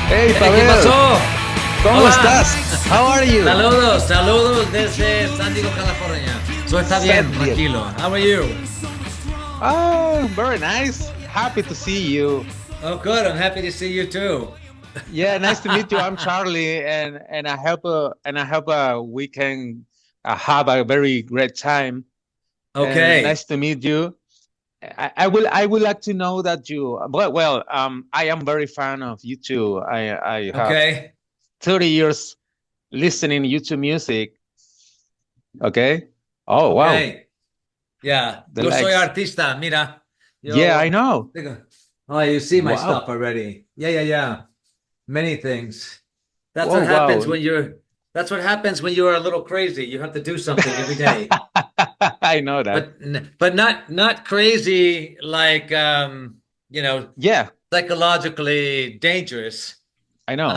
Hey, ¿Qué Pavel, pasó? ¿cómo Hola. estás? How are you? Saludos desde San Diego, California. So está bien, San Diego. tranquilo. How are you? Oh, very nice. Happy to see you. Oh, good. I'm happy to see you too. Yeah, nice to meet you. I'm Charlie, and I hope we can have a very great time. And Okay. nice to meet you. I would like to know that you I am very fan of you too. I have Okay. 30 years listening YouTube music. Okay. Oh wow, Okay. Yeah. the Yo soy likes. artista. Mira. Yeah, I Yo. know. Oh, you see my Wow. stuff already. Yeah. Many things. That's Whoa, what wow. happens when you're. That's what happens when you are a little crazy. You have to do something every day. I know that. But not crazy like you know Yeah, psychologically dangerous I know.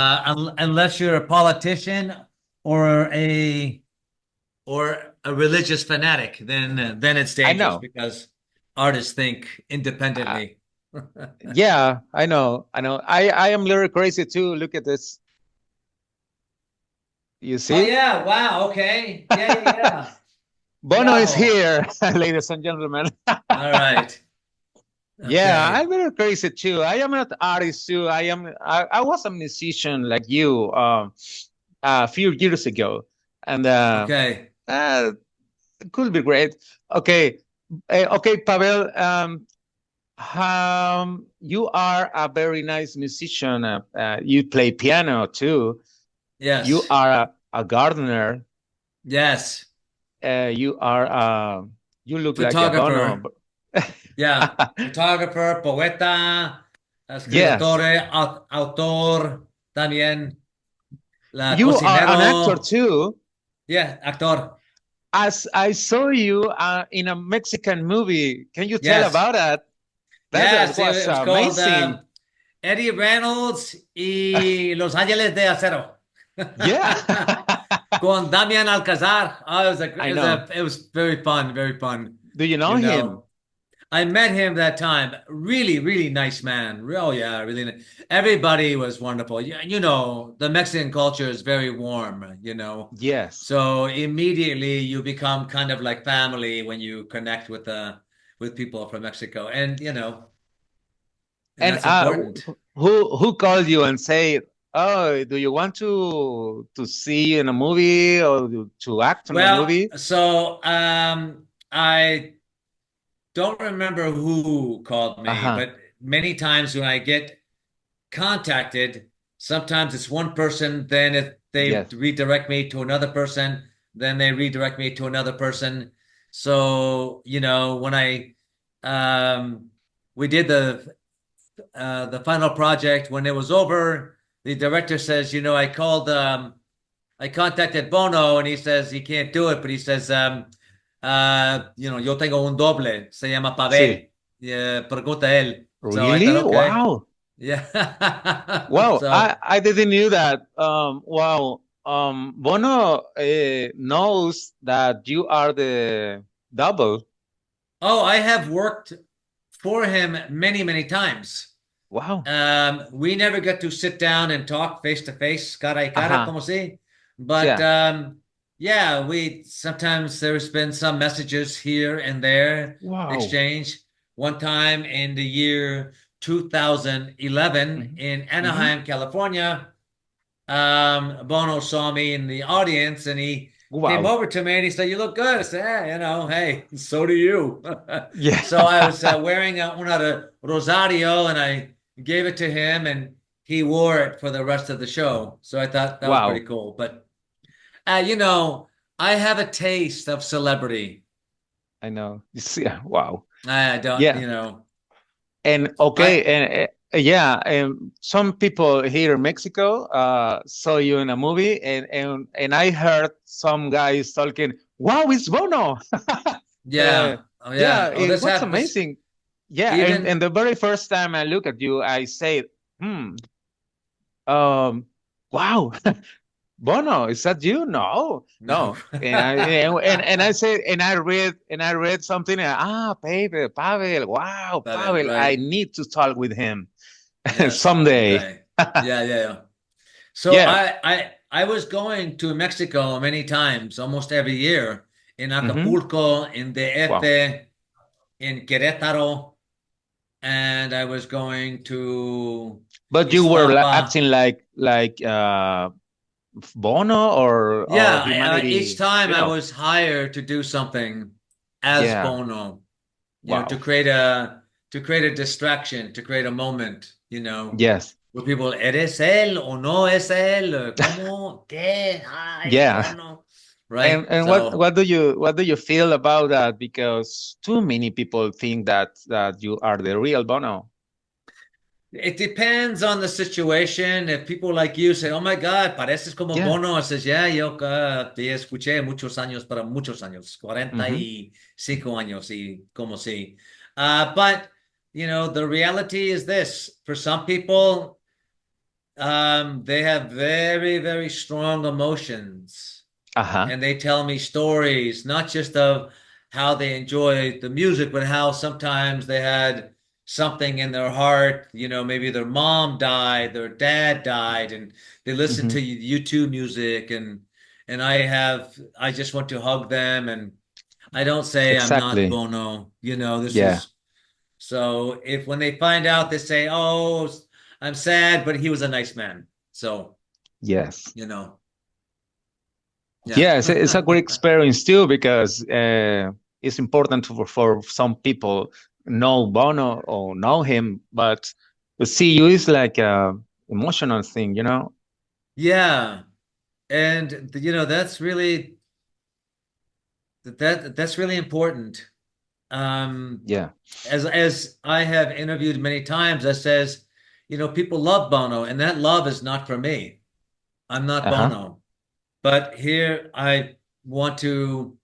unless you're a politician or a religious fanatic, then it's I dangerous know. because artists think Uh, independently. yeah, I know. I know. I am little crazy too. Look at this. You Oh see? yeah, wow, okay, yeah. Bono is Bravo. here, ladies and gentlemen. All right. Yeah, Okay. I'm little crazy too. I am an artist too. I was a musician like you a few years ago. And Okay. uh it could be great. Okay. Okay, Pavel. You are a very nice musician. You play piano too. You Yes. are a gardener. Yes. You are. You look like a Bono. Photographer. Yeah, photographer, poeta, Yes, escritor, autor, también, you are an actor cocinero. too. Yeah, actor. As I saw you in a Mexican movie, can you tell Yes, about that? That yes. was It was called amazing. Eddie Reynolds y Los Ángeles de Acero. Yeah, Con Damian Alcazar. Oh, I know. it was very fun, very fun. Do you know You him? know, I met him that time. Really nice man. Oh yeah, really nice. Everybody was wonderful. Yeah, the Mexican culture is very warm. Yes. So immediately you become kind of like family when you connect with people from Mexico. And And that's important. who called you and say, "Oh, do you want to see in a movie or to act in a Well, movie?" so I don't remember who called me, Uh-huh. but many times when I get contacted, sometimes it's one person, then they Yes. redirect me to another person, then they redirect me to another person. So, when I we did the final project, when it was over, the director says, I contacted Bono and he says he can't do it, but he says yo tengo un doble, se llama Sí. Pavel. Yeah, pregunta él. So I thought, Really? okay. Wow. Yeah. Wow. I So, I didn't knew that. Wow. Bono knows that you are the double. oh, I have worked for him many times. Wow. We never get to sit down and talk face to face, cara y cara, Uh-huh. como si. But Yeah. yeah, we sometimes there's been some messages here and there Wow. exchange. One time in the year 2011 Hmm. in Hmm. Anaheim, California, Bono saw me in the audience and he came Wow. over to me and he said, "You look good." I said, hey, so do you." Yeah. So I was wearing una de Rosario and I gave it to him and he wore it for the rest of the show. So I thought that was pretty Wow. cool. But, uh, you know, I have a taste of celebrity. I know. You see, wow. I don't, Yeah. And okay, I, and yeah, and some people here in Mexico saw you in a movie, and I heard some guys talking, "Wow, it's Bono!" uh, yeah. Oh, yeah, yeah. Oh, it this was happens. amazing. Yeah, and Even the very first time I look at you, I say, um, wow, Bono, is that you? No, no. no. And I said, and I read something. Pavel, wow, Love it, Pavel, I right. need to talk with him Yes. someday. Okay. Yeah, yeah, yeah. So Yeah. I was going to Mexico many times, almost every year, in Hmm. Acapulco, in Wow. DF, in Querétaro, and I was going to But you were Ixtapa. acting like Bono or Yeah, each humanity, time you I know? was hired to do something as Yeah. Bono, Wow. to create a distraction, to create a moment, Yes. where people, ¿eres él o no es él? ¿Cómo? ¿Qué? Ay, es Yeah. Bono. Right? And So what do you feel about that? Because too many people think that you are the real Bono. it depends on the situation. If people like you say, oh my God, pareces como Yeah. Bono, I says, yeah, yo te escuché muchos años, para muchos años, cuarenta Hmm. y cinco años, y como si. But, the reality is this. For some people, they have very, very strong emotions, Uh-huh. and they tell me stories, not just of how they enjoy the music, but how sometimes they had something in their heart. Maybe their mom died, their dad died, and they listen Hmm. to YouTube music, and I just want to hug them, and I don't say I'm not Exactly. Bono. This Yeah. is so if when they find out, they say, "Oh, I'm sad, but he was a nice man." So, Yes. you know, yeah. Yeah, it's a great experience too because it's important for some people know Bono or know him, but to see you is like a emotional thing, you know? Yeah. And that's really important. Um, Yeah. as I have interviewed many times, that says, people love Bono, and that love is not for me. I'm not Uh-huh. Bono. But here I want to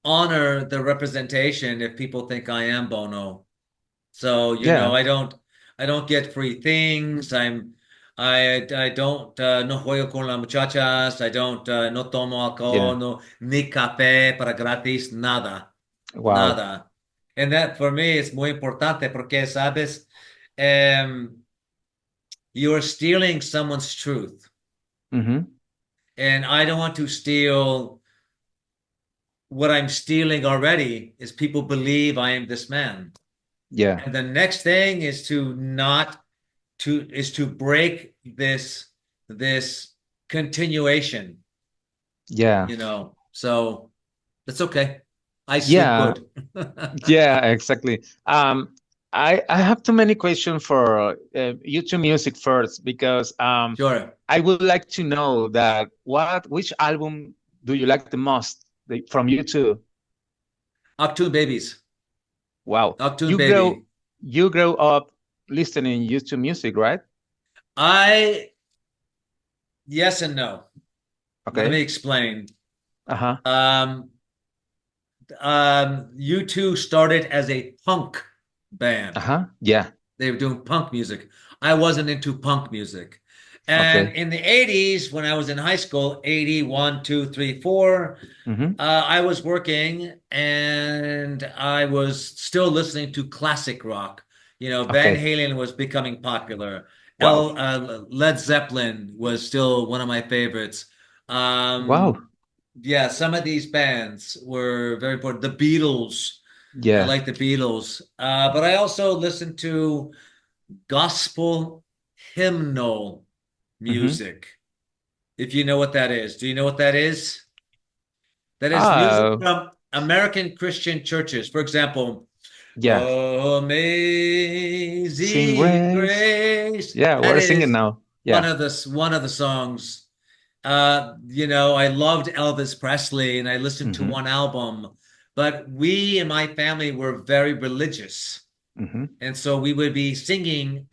honor the representation if people think I am Bono. So, Yeah. I don't get free things. I don't no juego con las muchachas. I don't no tomo Yeah. alcohol, no ni café para gratis, nada, Wow. nada. And that for me is muy importante porque sabes, um, you're stealing someone's truth, Mm-hmm. and I don't want to steal. What I'm stealing already is people believe I am this man. Yeah. And the next thing is to not to break this continuation, Yeah. So that's okay. I sleep Yeah. good. Yeah, exactly. I have too many questions for YouTube music first because Sure. I would like to know that which album do you like the most from YouTube? Octoon babies. Wow, Octoon you grow baby. you grow up listening YouTube music, right? I Yes and no. Let me Okay. explain. Uh-huh. Um, U2 started as a punk band. Uh-huh. Yeah. They were doing punk music. I wasn't into punk music. And Okay. in the 80s, when I was in high school, 81, 2, 3, 4, Mm-hmm. I was working and I was still listening to classic rock. Van Okay. Halen was becoming popular. Wow. Led Zeppelin was still one of my favorites. Wow. Yeah, some of these bands were very important. The Beatles, I Yeah. like the Beatles. But I also listened to gospel hymnal Mm-hmm. music. If you know what that is. Do you know what that is? That is music Oh, from American Christian churches. For example, yeah. Sing Amazing Grace. Grace. Yeah, That we're singing is now. Yeah. one of the songs. I loved Elvis Presley and I listened to Mm-hmm. one album, but we and my family were very religious. Mm-hmm. And so we would be singing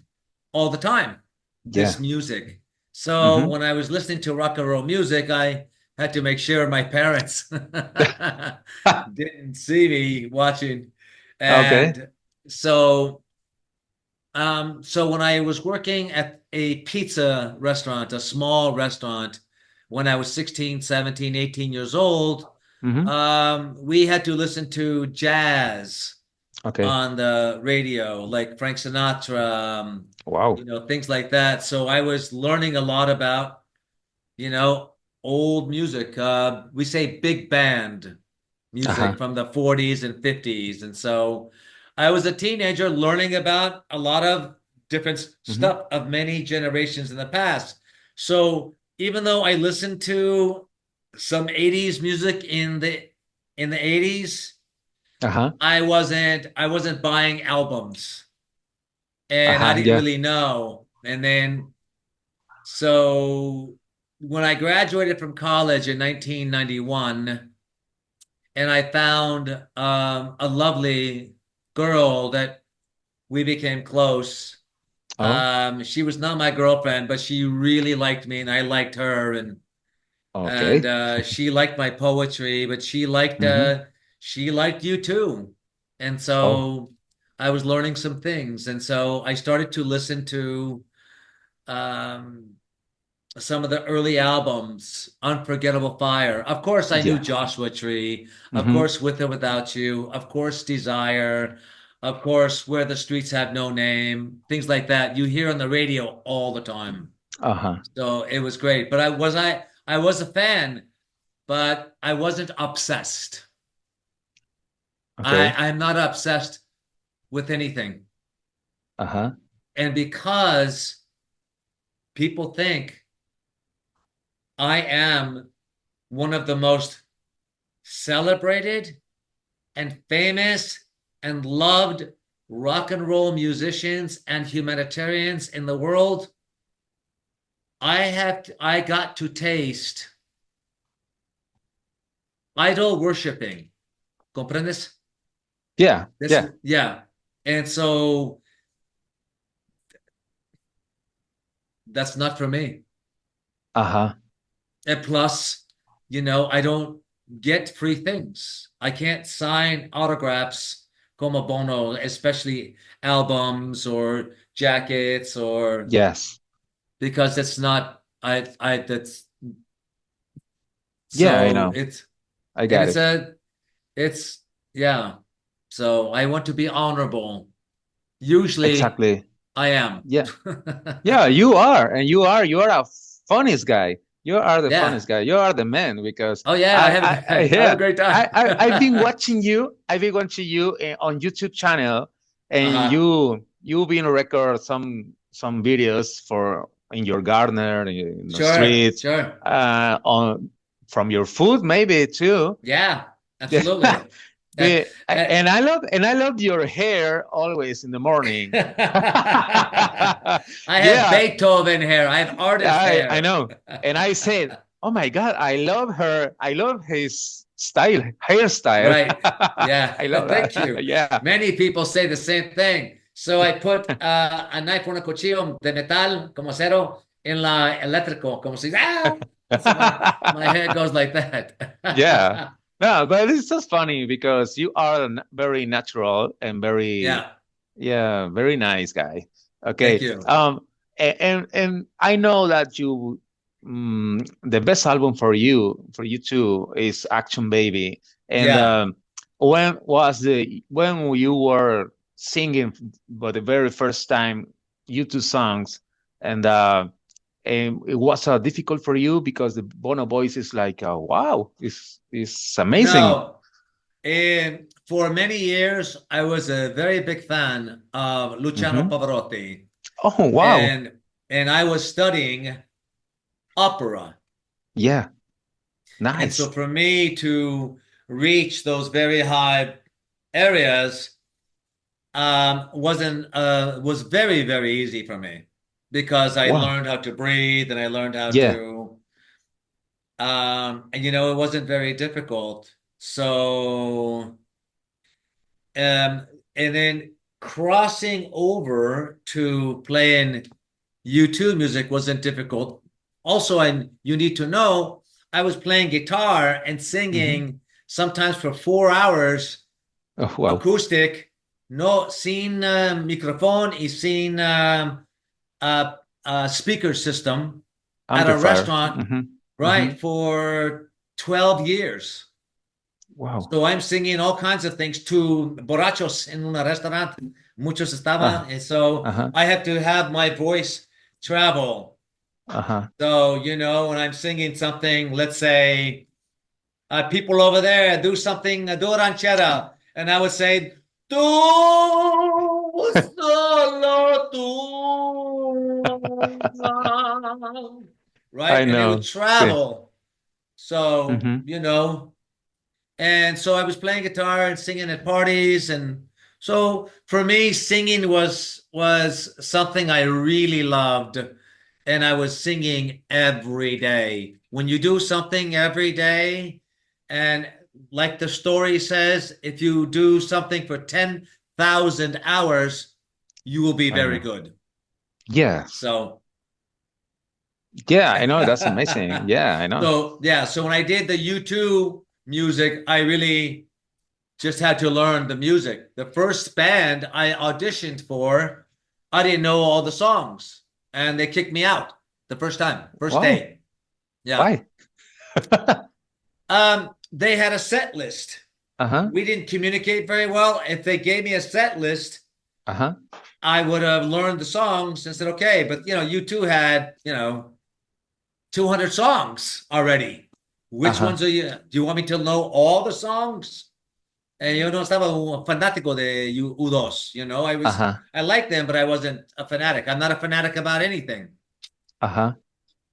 all the time this Yeah. music. So Mm-hmm. when I was listening to rock and roll music, I had to make sure my parents didn't see me watching. Okay. And so when I was working at a pizza restaurant, a small restaurant, when I was 16, 17, 18 years old, Mm-hmm. we had to listen to jazz Okay. on the radio, like Frank Sinatra, Wow. things like that. So I was learning a lot about, you know, old music. We say big band music Uh-huh. from the 40s and 50s. And so I was a teenager learning about a lot of different Hmm. stuff of many generations in the past. So even though I listened to some 80s music in the 80s, Uh-huh. I wasn't buying albums and I Uh-huh. didn't Yeah. really know. And then so when I graduated from college in 1991, and I found a lovely girl that we became close. Oh, She was not my girlfriend, but she really liked me, and I liked her, and okay. she liked my poetry, but Hmm. she liked you too, and Oh, so I was learning some things, and so I started to listen to um, some of the early albums, Unforgettable Fire. Of course, I knew yeah. Joshua Tree. Of Hmm. course, With or Without You. Of course, Desire. Of course, Where the Streets Have No Name. Things like that you hear on the radio all the time. Uh-huh. So it was great. But I was a fan, but I wasn't obsessed. Okay. I'm not obsessed with anything. Uh-huh. And because people think I am one of the most celebrated and famous and loved rock and roll musicians and humanitarians in the world, I got to taste idol worshiping. ¿Comprendes? Yeah. This, Yeah. yeah. And so that's not for me. Uh-huh. And plus, I don't get free things. I can't sign autographs como bono, especially albums or jackets or Yes. because it's not I that's Yeah, I so know. it's I and got it. it's yeah. So I want to be honorable. Usually Exactly. I am. Yeah. Yeah, you are, and you are a funniest guy. You are the Yeah. funniest guy. You are the man because Oh yeah, I have I I have a yeah, great time. I've been watching you. I've been watching you on YouTube channel, and Uh-huh. you've been record some videos for in your garden in the Sure, streets, sure. on from your food maybe too. Yeah, Yeah. absolutely. Uh, uh, And I love your hair always in the morning. I have Yeah, Beethoven hair. I have artist I hair. know. And I said, "Oh my God, I love her. I love his style, hairstyle. Right. Yeah. I love Thank that." you. Yeah. Many people say the same thing. So I put a knife, un cuchillo de metal, como cero, in la eléctrico, como si, so my hair goes like Yeah. that. No, but it's just funny because you are very natural and very, Yeah. yeah, very nice guy. Thank Okay. you. And I know that the best album for you too is Action Baby. And Yeah. when you were singing for the very first time you two songs, and and it was difficult for you because the Bono voice is like, wow, it's amazing. No. And for many years, I was a very big fan of Luciano Hmm. Pavarotti. Oh, wow. And I was studying opera. Yeah, And so nice. for me to reach those very high areas wasn't was very, very easy for me because I Wow. learned how to breathe and I learned how Yeah. to and it wasn't very difficult. So um and then crossing over to playing U2 music wasn't difficult. Also, you need to know I was playing guitar and Hmm. singing sometimes for 4 hours Oh, wow. acoustic, no sin microphone y sin speaker system at a Amplifier. restaurant, Hmm. Hmm. right, for 12 years. Wow. So I'm singing all kinds of things to borrachos in un restaurant. Muchos Uh, estaban. And so uh-huh. I have to have my voice travel. Uh-huh. So, when I'm singing something, let's say, people over there do something, do ranchera. And I would say, tú solo tú. Right? I And it would know. See. travel. So, Mm-hmm. and so I was playing guitar and singing at parties, and so for me, singing was something I really loved, and I was singing every day. When you do something every day, and like the story says, if you do something for 10,000 hours, you will be I very know. good. Yes. So, Yeah, I know. That's amazing. Yeah, I know. so yeah, so when I did the U2 music, I really just had to learn the music. The first band I auditioned for, I didn't know all the songs, and they kicked me out the first time, first Why? day. Yeah. Why? They had a set list. Uh-huh. We didn't communicate very well. If they gave me a set list, Uh-huh. I would have learned the songs and said, okay, but U2 had, 200 songs already. Which Uh-huh. ones are you? Do you want me to know all the songs? Yo no estaba un fanático de U2. Uh-huh. I liked them, but I wasn't a fanatic. I'm not a fanatic about anything. Uh-huh.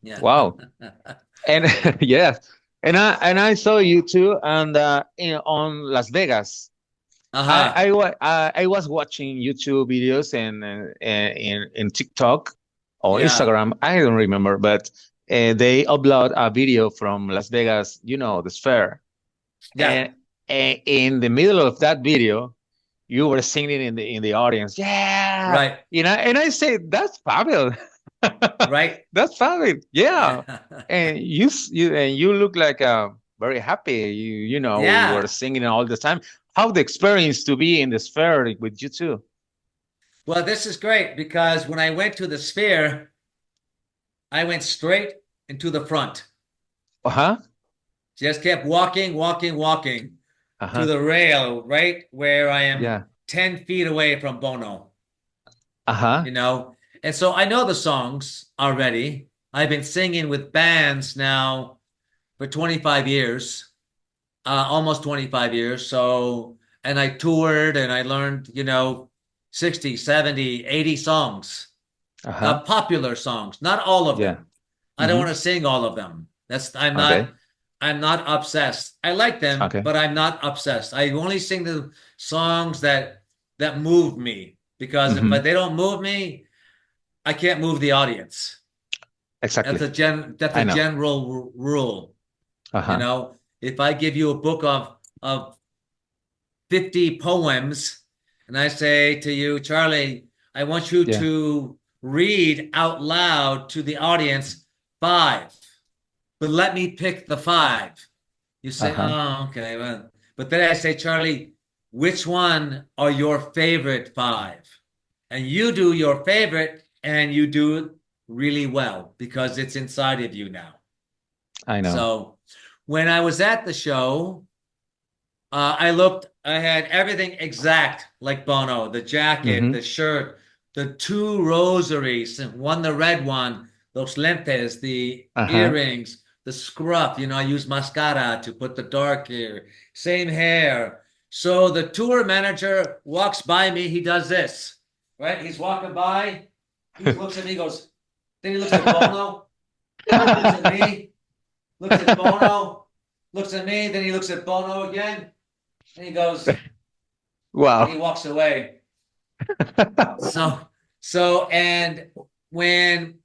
Yeah. Wow. And yes. And I saw you too and on Las Vegas. Uh-huh. I was watching YouTube videos and in TikTok or Yeah. Instagram. I don't remember, but they upload a video from Las Vegas, the Sphere. Yeah. And in the middle of that video, you were singing in the audience, yeah, Right. and I say that's Pavel, Right. that's Pavel, yeah, Yeah. and you look like very happy. You were Yeah. singing all the time. How the experience to be in the Sphere with you too? Well, this is great because when I went to the Sphere, I went straight into the front. Uh huh. Just kept walking, walking, walking Uh to huh. the rail, right where I am Yeah. 10 feet away from Bono, Uh huh. you know? And so I know the songs already. I've been singing with bands now for 25 years, almost 25 years. So, and I toured and I learned, 60, 70, 80 songs, Uh huh. popular songs, not all of Yeah. them. I don't Mm-hmm. want to sing all of them. Okay. I'm not obsessed. I like them, Okay. but I'm not obsessed. I only sing the songs that move me because if Mm-hmm. they don't move me, I can't move the audience. Exactly. That's a I know. general rule. Uh You huh. know, if I give you a book of 50 poems and I say to you, Charlie, I want you Yeah. to read out loud to the audience five, but let me pick the five. You Uh say, huh. oh, okay. Well, but then I say, Charlie, which one are your favorite five? And you do your favorite and you do it really well because it's inside of you now. I know. So when I was at the show, I had everything exact like Bono, the jacket, Mm-hmm. the shirt, the two rosaries, one the red one, those lentes, the Uh huh. earrings, the scruff. I use mascara to put the dark hair, same hair. So the tour manager walks by me, he does this, right? He's walking by, he looks at me, goes, then he looks at Bono, looks at me, looks at Bono, looks at me, then he looks at Bono again, and he goes, and he Wow. walks away. So, and when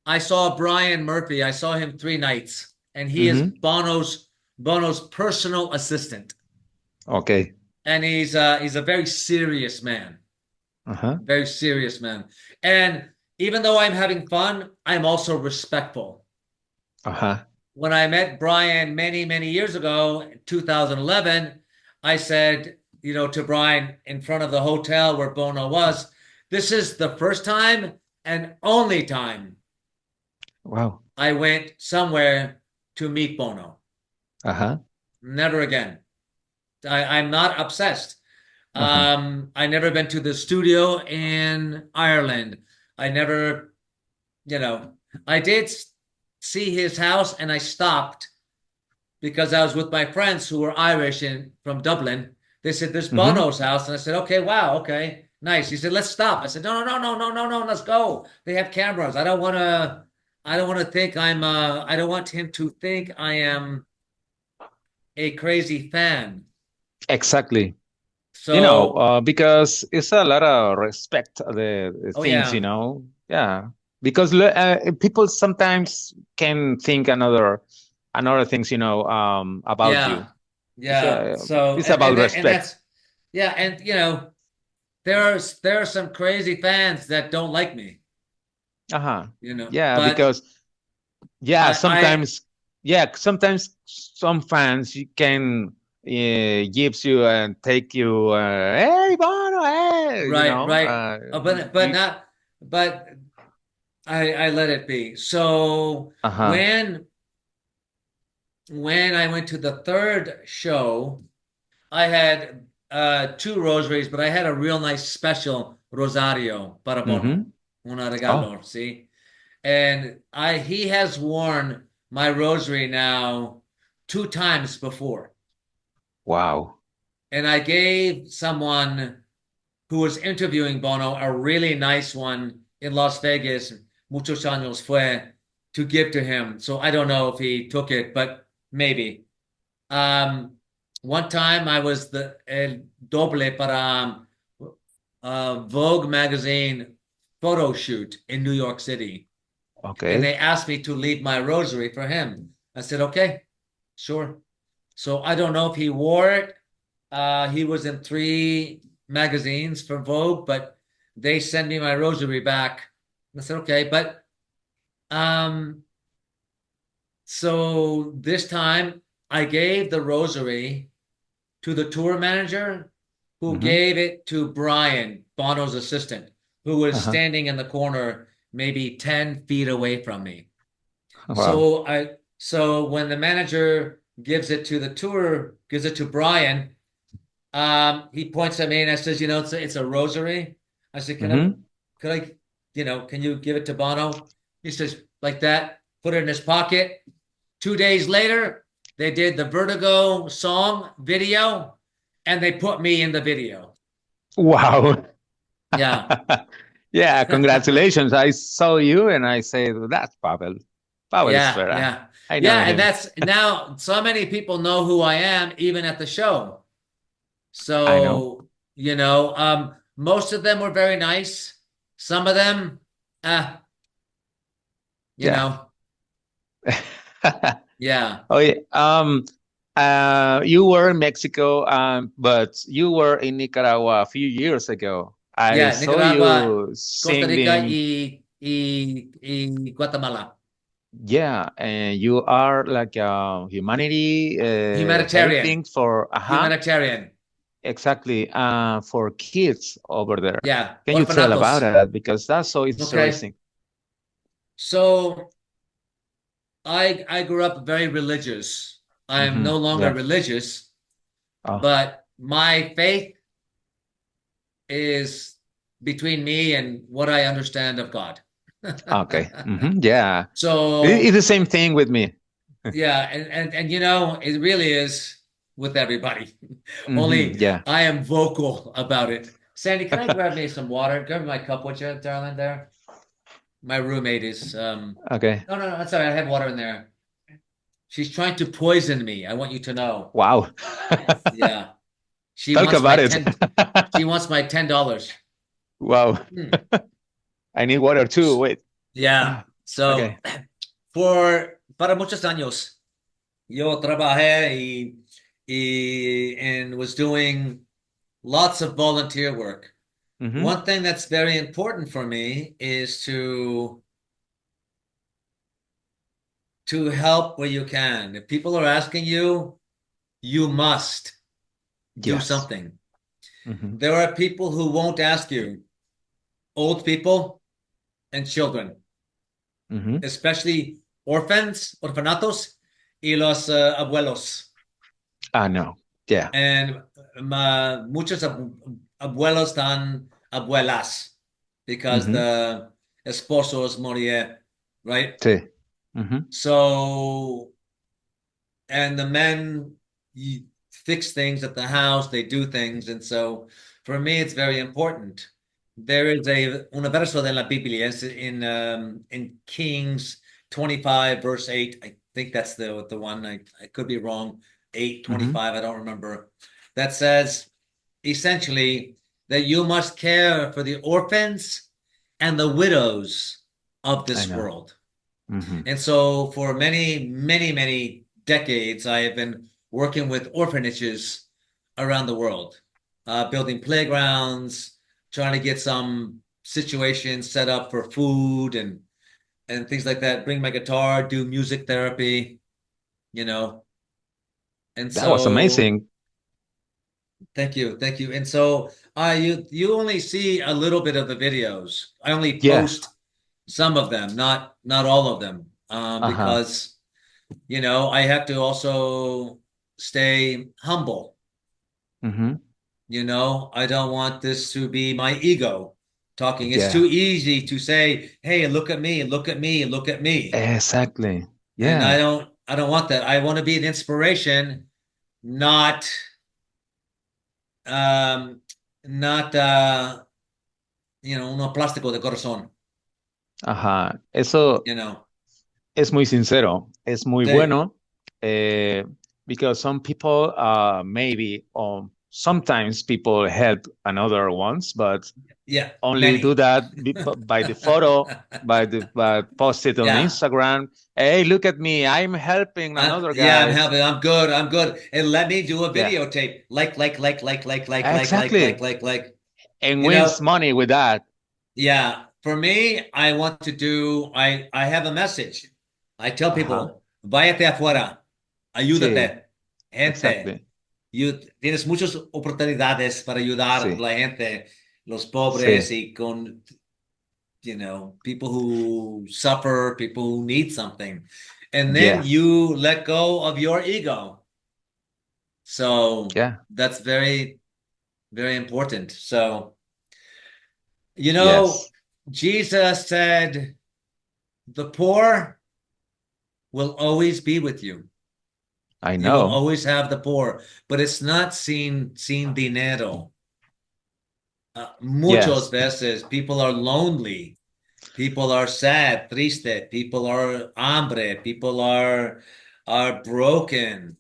I saw Brian Murphy, I saw him 3 nights, and he is Mm-hmm. Bono's personal assistant, Okay. and he's a very serious man, Uh-huh. very serious man. And even though I'm having fun, I'm also respectful. Uh-huh. When I met Brian many, many years ago, in 2011, I said, to Brian in front of the hotel where Bono was, this is the first time and only time Wow. I went somewhere to meet Bono. Uh-huh. Never again. I'm not obsessed. Uh-huh. I never been to the studio in Ireland. I never, you know, I did see his house and I stopped because I was with my friends who were Irish and from Dublin. They said, "There's Hmm. Bono's house." And I said, "Okay, wow, okay, nice." He said, "Let's stop." I said, "No, no, no, no, no, no, no, let's go. They have cameras. I don't want to think I don't want him to think I am a crazy fan." Exactly. So, Because it's a lot of respect the oh things, yeah, yeah. Because people sometimes can think another things, about yeah, you. It's yeah. uh, So, it's about and respect. that's yeah, and there are some crazy fans that don't like me, Uh-huh. Yeah, but because yeah, I sometimes some fans you can gives you and take you, hey Bono, hey, right, right. But you, not but I let it be. So uh-huh. when I went to the third show, I had two rosaries, but I had a real nice special rosario para Bono, Mm-hmm. una Oh, regalo, see? And I he has worn my rosary now two times before. wow. And I gave someone who was interviewing Bono a really nice one in Las Vegas, muchos años fue, to give to him. So I don't know if he took it, but maybe. Um, One time I was the el doble para Vogue magazine photo shoot in New York City. And Okay. they asked me to leave my rosary for him. I said, okay, sure. So I don't know if he wore it. He was in three magazines for Vogue, but they sent me my rosary back. I said, okay, but um, so this time I gave the rosary to the tour manager who Mm-hmm. gave it to Brian, Bono's assistant, who was Uh-huh. standing in the corner maybe 10 feet away from me. Wow. So when the manager gives it to Brian, he points at me and I says, it's a rosary. I said, Mm-hmm. could I, can you give it to Bono? He says, like that, put it in his pocket. 2 days later, they did the Vertigo song video and they put me in the video. Wow. Yeah. Yeah, congratulations. I saw you and I say that's Pavel Yeah, Sfera. yeah. I know Yeah, and him. that's now so many people know who I am even at the show. I know. So, most of them were very nice. Some of them, uh, you Yeah. know, yeah. Oh yeah. You were in Mexico, but you were in Nicaragua a few years ago. I Yeah, saw Nicaragua, you Costa Rica singing. y Guatemala. Yeah, and you are like humanity Humanitarian. helping for Humanitarian. exactly for kids over there. Yeah, Can you tell about orfanatos. that? Because that's so Okay. interesting. So I grew up very religious. I'm no longer Yeah. religious, Oh, but my faith is between me and what I understand of God. okay. Yeah. It's So the same thing with me. yeah, and it really is with everybody. Only Yeah. I am vocal about it. Sandy, can I grab me some water? Grab me my cup, would you, darling, there? My roommate is Okay. no, no, no, that's all right. I have water in there. She's trying to poison me. I want you to know. Wow. Yeah. She Talk wants my about it. 10 she wants my $10. Wow. Hmm. I need water too. Wait. Yeah. Okay. So para muchos años yo trabajé and was doing lots of volunteer work. hmm One thing that's very important for me is to help where you can. If people are asking you, you must do Yes. something. hmm There are people who won't ask you, old people and children, hmm especially orphans, orfanatos, y los abuelos. I know. Yeah. And muchos abuelos dan abuelas because Mm-hmm. the esposos moría, right? Sí. Mm-hmm. So, and the men fix things at the house, they do things. And so for me, it's very important. There is un verso de la Biblia in Kings 25, verse 8. I think that's the one. I could be wrong. 8, Mm-hmm. 25. I don't remember. That says essentially that you must care for the orphans and the widows of I this know. world. Mm-hmm. And so for many, many, many decades, I have been working with orphanages around the world, building playgrounds, trying to get some situations set up for food and things like that. Bring my guitar, do music therapy, you know. And That was so amazing. thank you, thank you. And so you only see a little bit of the videos. I only Yeah. post some of them, not all of them, Uh-huh. because I have to also stay humble. Mm-hmm. I don't want this to be my ego talking. It's Yeah. too easy to say, "Hey, look at me, look at me, look at me." Exactly. And I Yeah. don't I don't want that. I want to be an inspiration, not um not uno plástico de corazón, Ajá. Eso you know. es muy sincero. Es muy Sí. bueno. eh, because some people maybe sometimes people help another ones, but Yeah, only do many. that by the photo, by post it on Yeah. Instagram. Hey, look at me! I'm helping another Yeah, I'm guys. helping. I'm good. I'm good. And let me do a Yeah, videotape. exactly, Like. and You wins know, money with that. yeah. For me, I want to do, I have a message. I tell Ajá, people, váyate afuera, sí, ayúdate, gente. exactly, Tienes muchas oportunidades para ayudar a sí, la gente, los sí, pobres y con, people who suffer, people who need something. And then yeah, you let go of your ego. So yeah, that's very, very important. So, you know, yes, Jesus said, the poor will always be with you. I You will know. always have the poor, but it's not sin dinero. Muchos Yes, veces people are lonely, people are sad, triste, people are hambre, people are broken,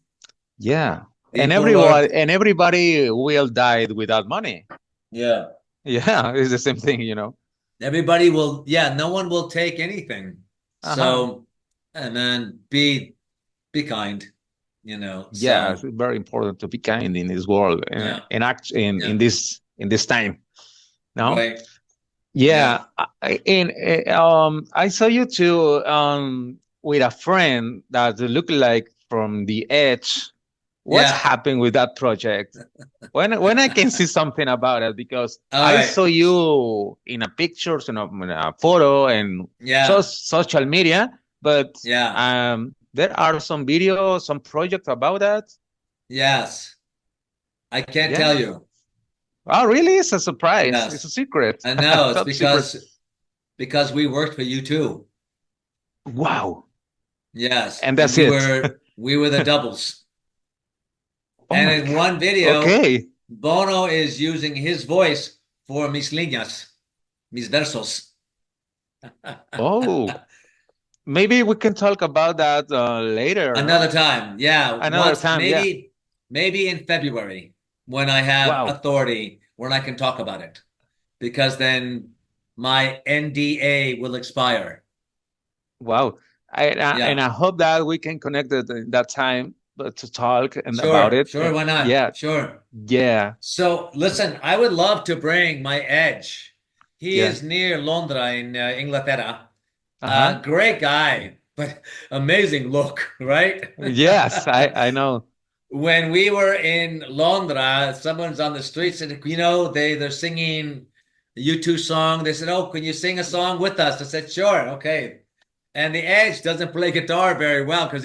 yeah, people are and everybody will die without money. yeah. Yeah, it's the same thing. Everybody will, yeah, no one will take anything. Uh-huh. So, and man, be kind, Yeah, it's So, very important to be kind in this world yeah, and act in yeah, this time. No? right. Yeah, Yeah, I saw you too with a friend that looked like from the edge. What's yeah. happened with that project? When I can see something about it because All I right. saw you in a pictures and a photo and Yeah, social media, but yeah, there are some videos, some projects about that. yes. I can't Yeah. tell you. Oh, really? It's a surprise. It's Yes. a secret. I know it's Top secret. because we worked for you too. Wow. Yes. And And that's we it. were we were the doubles. Oh And my in God. one video, Okay. Bono is using his voice for mis líneas, mis versos. Oh, maybe we can talk about that later, Another no? time. Yeah. Another Once time. Yeah. maybe in February when I have Wow. authority when I can talk about it. Because then my NDA will expire. Wow. And Yeah. I hope that we can connect at that time to talk and about Sure. it. Sure. Why not? Yeah. Sure. Yeah. So listen, I would love to bring my Edge. He Yeah. is near Londra in Inglaterra. Uh-huh. Great guy, but amazing look, right? Yes, I know. When we were in Londra, someone's on the street said, they're singing the U2 song. They said, "Oh, can you sing a song with us?" I said, "Sure, okay." And the Edge doesn't play guitar very well because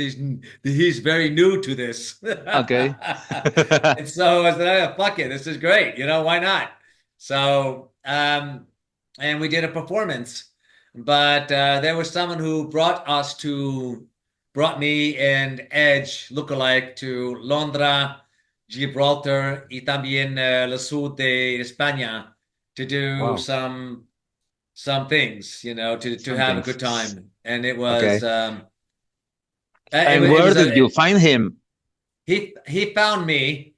he's very new to this. Okay. And so I said, oh, fuck it, this is great. Why not? So and we did a performance. But there was someone who brought me and Edge lookalike to Londra, Gibraltar y también el sur de España to do Wow. some things, to Some have a good things. time. And Okay. And it where was did you find him? he found me,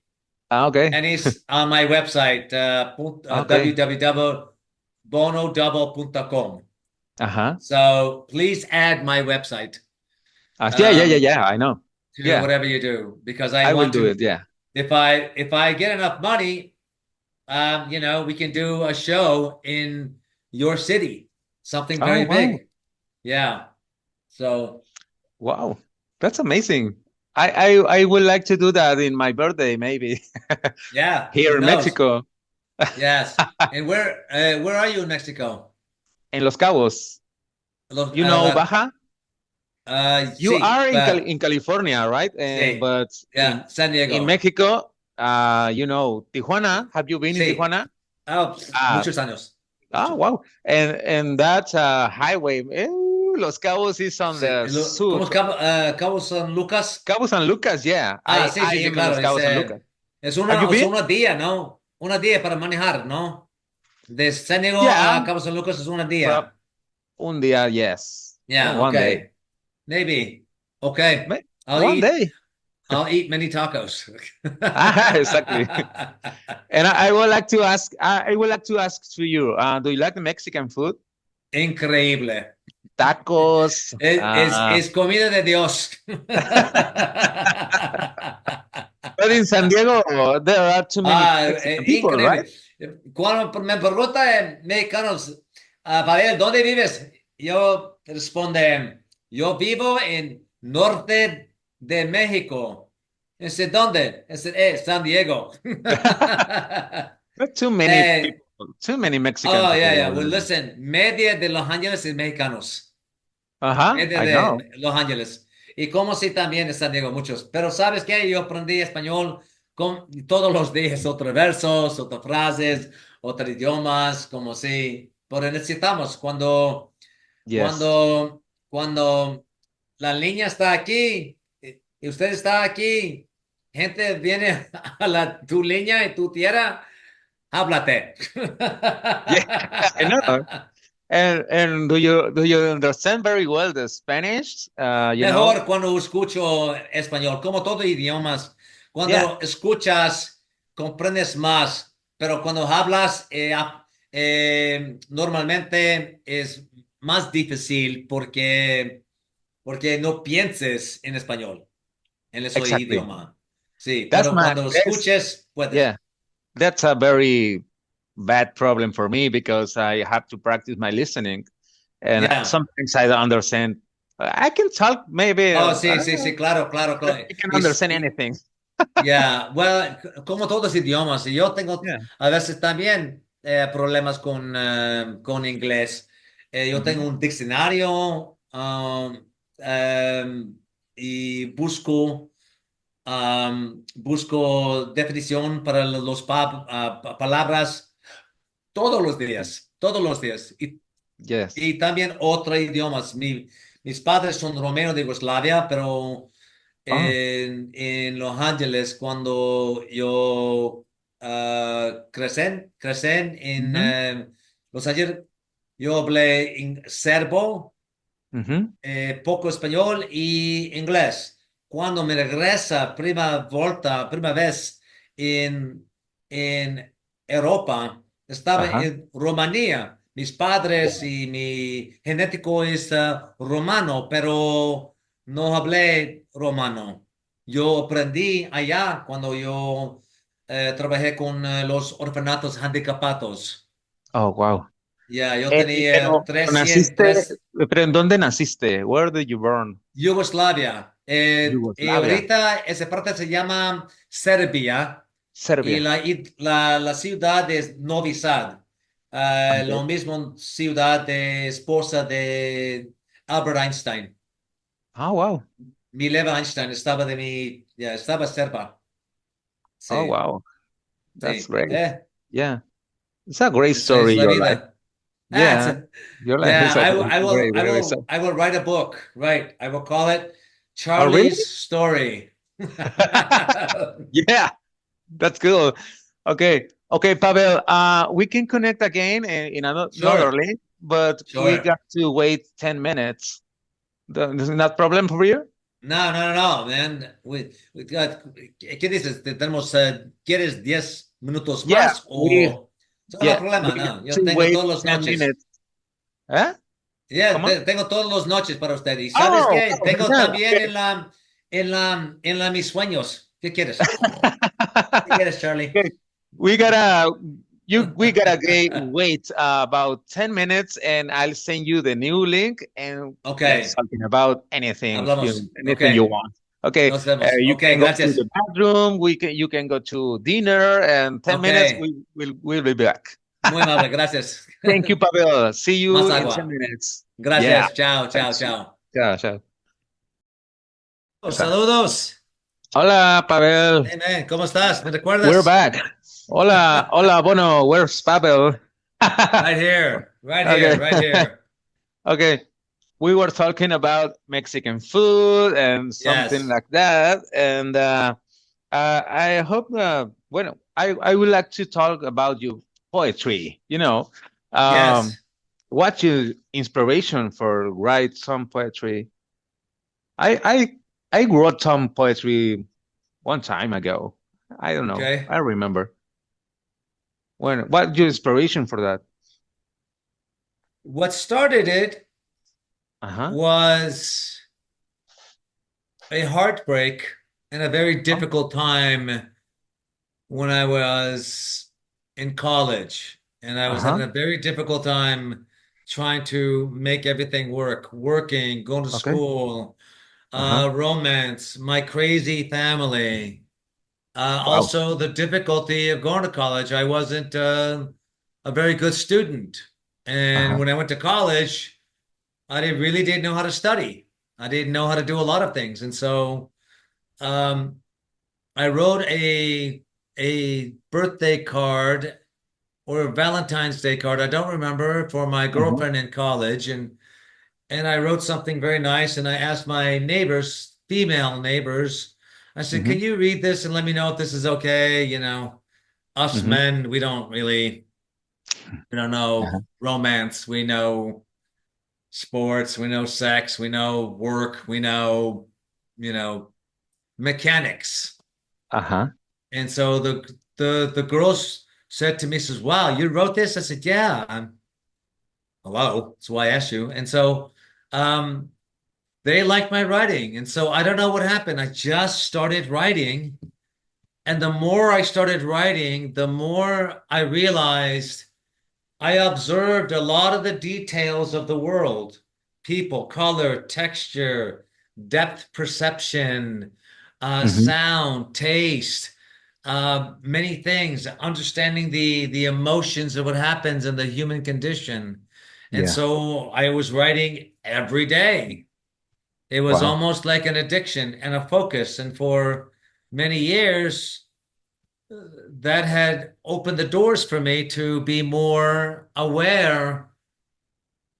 Okay. and he's on my website, Okay. www.bonodouble.com. Uh-huh. So please add my website Yeah, yeah, yeah, um, yeah. I know. to Yeah, whatever you do, because I I will want do it. to. Yeah. If I get enough money, we can do a show in your city, something Oh, very wow. big. Yeah. So Wow. That's amazing. I would like to do that in my birthday, maybe yeah, here who in knows? Mexico, Yes. And where are you in Mexico? in Los Cabos. Los, You know Baja? You sí, are in California, right? And sí, but yeah, San in Diego. Mexico, Tijuana. Have you been in Sí. Tijuana? Oh, Ah, muchos años. oh, Mucho. wow. And that highway, Los Cabos is on Sí. the ¿Cómo es south. Cabo San Lucas? Cabo San Lucas, yeah. Ah, I sí, I sí, sí, am in claro. Los Cabos San Lucas. Have you Es been? una día, ¿no? Una día para manejar, ¿no? De San Diego Yeah, a Cabo San Lucas es una prob día. un día, yes. Yeah, One day. okay. Maybe. Okay. I'll One eat day. I'll eat many tacos. Ah, exactly. And I would like to ask, I would like to ask to you, do you like the Mexican food? Increíble. Tacos. Es comida de Dios. But in San Diego, there are too many Mexican people, right? Increíble. Cuando me preguntan mexicanos, Pavel, ¿dónde vives? Yo responde, yo vivo en norte de México. Dice, ¿dónde? Dice, San Diego. Not too many Eh, people, too many Mexican oh, yeah, people yeah. over Well, there. listen, media de Los Ángeles es mexicanos. Uh-huh, Media I know. de Los Ángeles. Y como si también en San Diego, muchos. Pero ¿sabes qué? Yo aprendí español todos los días, otros versos, otras frases, otros idiomas, como si. Pero necesitamos, Yes. cuando, cuando la niña está aquí y usted está aquí, gente viene a tu línea y tu tierra, háblate. Yeah, I know. And do you understand very well the Spanish? Mejor cuando escucho español, como todos idiomas. Yeah, Cuando escuchas, comprendes más, pero cuando hablas, normalmente es más difícil porque no pienses en español, en ese exactly. idioma. Sí, That's pero my cuando that's escuches, puedes. yeah. That's a very bad problem for me because I have to practice my listening, and Ya. sometimes I don't understand. I can talk maybe. Oh, sí, sí, sí, claro, claro, claro. I can understand Y, anything. ya, bueno, como todos los idiomas, y yo tengo Yeah. a veces también problemas con inglés. Yo tengo Mhm. un diccionario y busco definición para los palabras todos los días, todos los días. Yes. Y también otros idiomas. Mis padres son romeros de Yugoslavia, pero Oh. en Los Ángeles cuando yo crecen en Mhm. Los Ángeles. Yo hablé en serbo, Mhm. poco español y inglés. Cuando me regresa prima vez en Europa, estaba Uh-huh. en Rumanía. Mis padres y mi genético es romano, pero no hablé romano. Yo aprendí allá cuando yo trabajé con los orfanatos handicapados. Oh, wow. Ya, yo tenía Pero naciste, pero ¿en dónde naciste? Where did you born? Yugoslavia. Yugoslavia, Ahorita esa parte se llama Serbia y Serbia. la ciudad es Novi Sad. Lo Okay. mismo ciudad de esposa de Albert Einstein. Oh, wow. Mi Leva Einstein estaba de mi, ya, estaba cerca. Oh, Sí, wow. That's sí. great. Yeah. It's a great Esa es story, la your life. vida. Ah, Yeah. Your life yeah, is a great, great, great story. I will write a book, right? I will call it Oh, really? Charlie's Story. Yeah, that's cool. Okay. Okay, Pavel, we can connect again in another Sure, link, but we sure. got to wait 10 minutes. Isn't that problem for you? No, no, no, no, man. We got, ¿qué dices? Tenemos, ¿quieres 10 minutos Yeah, más o? No, no yeah, problema, we got no. Yo to tengo wait todas las 10 noches. minutes. ¿Eh? Ya, ¿Cómo? tengo todas las noches para usted. ¿Y sabes Oh, qué? wow, Tengo genial. también en la mis sueños. ¿Qué quieres? ¿Qué quieres, Charlie? Okay. We gotta wait about 10 minutes and I'll send you the new link and Ok, let's talking about hablamos. Ok, anything you want. Okay, nos vemos. you Ok, can go to the gracias. bathroom, you can go to dinner and 10 Ok, minutes we'll be back. muy amable, gracias. Thank you, Pavel. See you Más in 10 agua. minutes. Yeah. Gracias. Chao, chao, Thanks. chao. Ciao, ciao. Saludos. Hola, Pavel. Hey, man, ¿cómo estás? ¿Me We're recuerdas? back. Hola, hola, bueno, where's Pavel? Right here, right here, Okay. right here. Okay. We were talking about Mexican food and something Yes, like that. And I hope, well, I would like to talk about your poetry. Um, yes. what's your inspiration for write some poetry? I, I wrote some poetry one time ago. I don't know. Okay. I remember. What's your inspiration for that? What started it Uh-huh. was a heartbreak and a very Oh, difficult time when I was in college. And I was uh-huh. having a very difficult time trying to make everything work, working, going to Okay. school, Uh-huh. romance, my crazy family. Wow. Also, the difficulty of going to college. I wasn't a very good student. And Uh-huh. when I went to college, really didn't know how to study. I didn't know how to do a lot of things. And so um, I wrote a birthday card or a Valentine's Day card. I don't remember for my Uh-huh. girlfriend in college, and I wrote something very nice. And I asked my neighbors, female neighbors, I said, Mm-hmm. "Can you read this and let me know if this is okay?" Us Mm-hmm. men, we don't Uh-huh. know romance. We know sports. We know sex. We know work. We know, you know, mechanics. Uh-huh. And so the girls said to me, says, "Wow, you wrote this?" I said, "Yeah." Hello. That's why I asked you. And so um, they liked my writing. And so I don't know what happened. I just started writing. And the more I started writing, the more I realized I observed a lot of the details of the world, people, color, texture, depth perception, Mm-hmm. sound, taste, many things, understanding the emotions of what happens in the human condition. And Yeah. so I was writing every day. It was Wow. almost like an addiction and a focus. And for many years, that had opened the doors for me to be more aware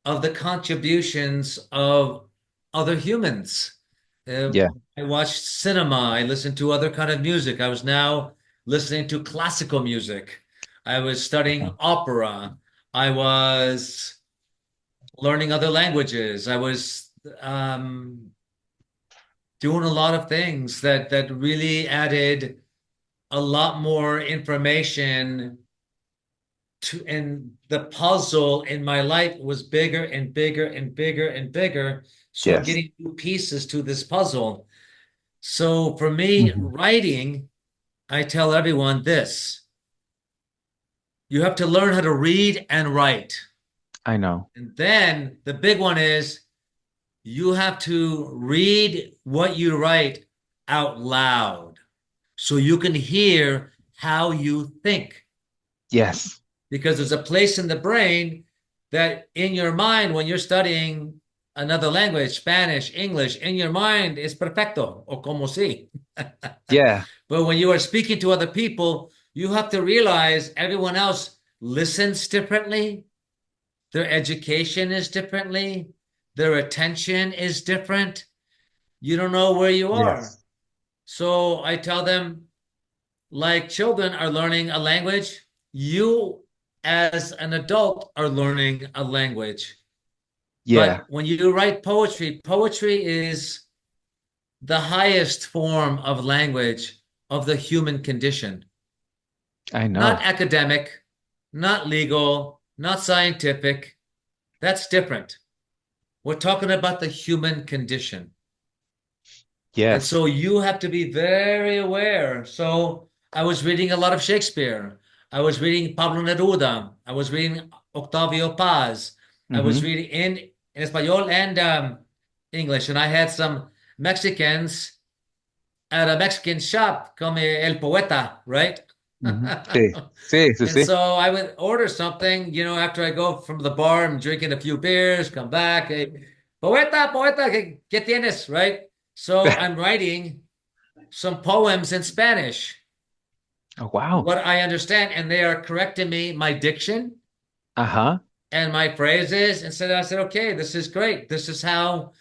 of the contributions of other humans. Uh, Yeah. I watched cinema. I listened to other kind of music. I was now listening to classical music. I was studying Uh-huh. opera. I was learning other languages. I was doing a lot of things that really added a lot more information to, and the puzzle in my life was bigger and bigger and bigger and bigger. So I'm Yes. getting new pieces to this puzzle. So for me, Mm-hmm. writing, I tell everyone this: you have to learn how to read and write. I know. And then the big one is you have to read what you write out loud so you can hear how you think. Yes. Because there's a place in the brain that in your mind when you're studying another language, Spanish, English, in your mind is perfecto or como si. Yeah. But when you are speaking to other people, you have to realize everyone else listens differently, their education is differently, their attention is different. You don't know where you are. Yes. So I tell them, like children are learning a language, you as an adult are learning a language. Yeah. But when you write poetry, poetry is the highest form of language of the human condition. I Not know. academic, not legal, not scientific. That's different. We're talking about the human condition. And Yes. so you have to be very aware. So I was reading a lot of Shakespeare. I was reading Pablo Neruda. I was reading Octavio Paz. I was Hmm. reading in Espanol and English. And I had some Mexicans at a Mexican shop come El Poeta, right? Hmm. Sí. Sí, sí, And sí. so I would order something, after I go from the bar, I'm drinking a few beers, come back, hey, poeta, poeta, ¿qué tienes, right? So I'm writing some poems in Spanish, Oh, wow. what I understand, and they are correcting me, my diction Uh-huh. and my phrases. And so I said, okay, this is great. This is how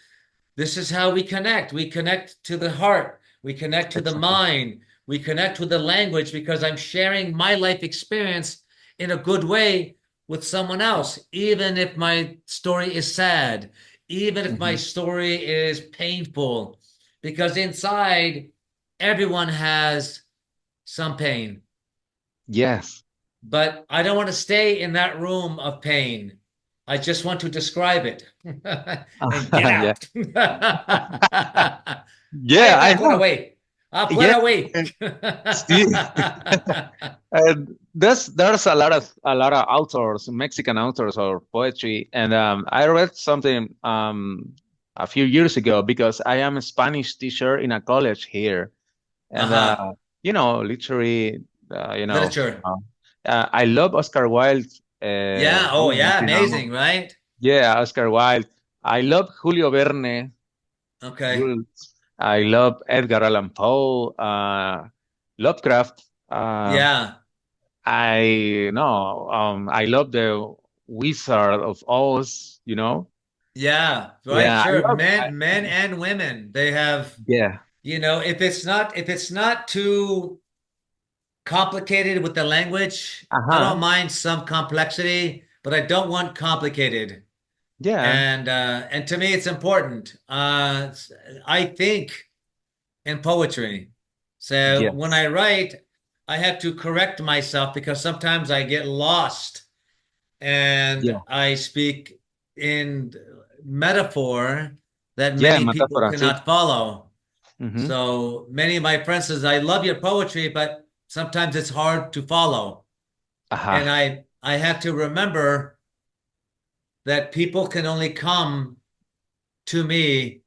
we connect. We connect to the heart. We connect to the Exactly. mind. We connect with the language because I'm sharing my life experience in a good way with someone else, even if my story is sad, even if my Hmm. story is painful, because inside everyone has some pain. Yes. But I don't want to stay in that room of pain. I just want to describe it and get Yeah. out. Ahí Yeah, I está, fuera, know. güey. Ah, Yeah. fuera, güey. Sí. And there's a lot of authors, Mexican authors or poetry, and I read something a few years ago because I am a Spanish teacher in a college here, and Uh-huh. literary, uh, you know, Literature. uh, I love Oscar Wilde Yeah. Oh, poems, yeah. Amazing, right? Yeah, Oscar Wilde. I love Julio Verne. Okay. Jules. I love Edgar Allan Poe, Lovecraft. Yeah. I love the Wizard of Oz. Yeah. Right. Yeah, Sure. Men and women. They have, yeah. if it's not too complicated with the language, I don't Uh-huh. mind some complexity, but I don't want complicated. Yeah. And to me, it's important. I think in poetry. So when Yes. I write, I have to correct myself because sometimes I get lost and Yeah. I speak in metaphor that Yeah, many people metáfora, sí. cannot follow. Mm-hmm. So many of my friends says, I love your poetry, but sometimes it's hard to follow. And Ajá. I have to remember that people can only come to me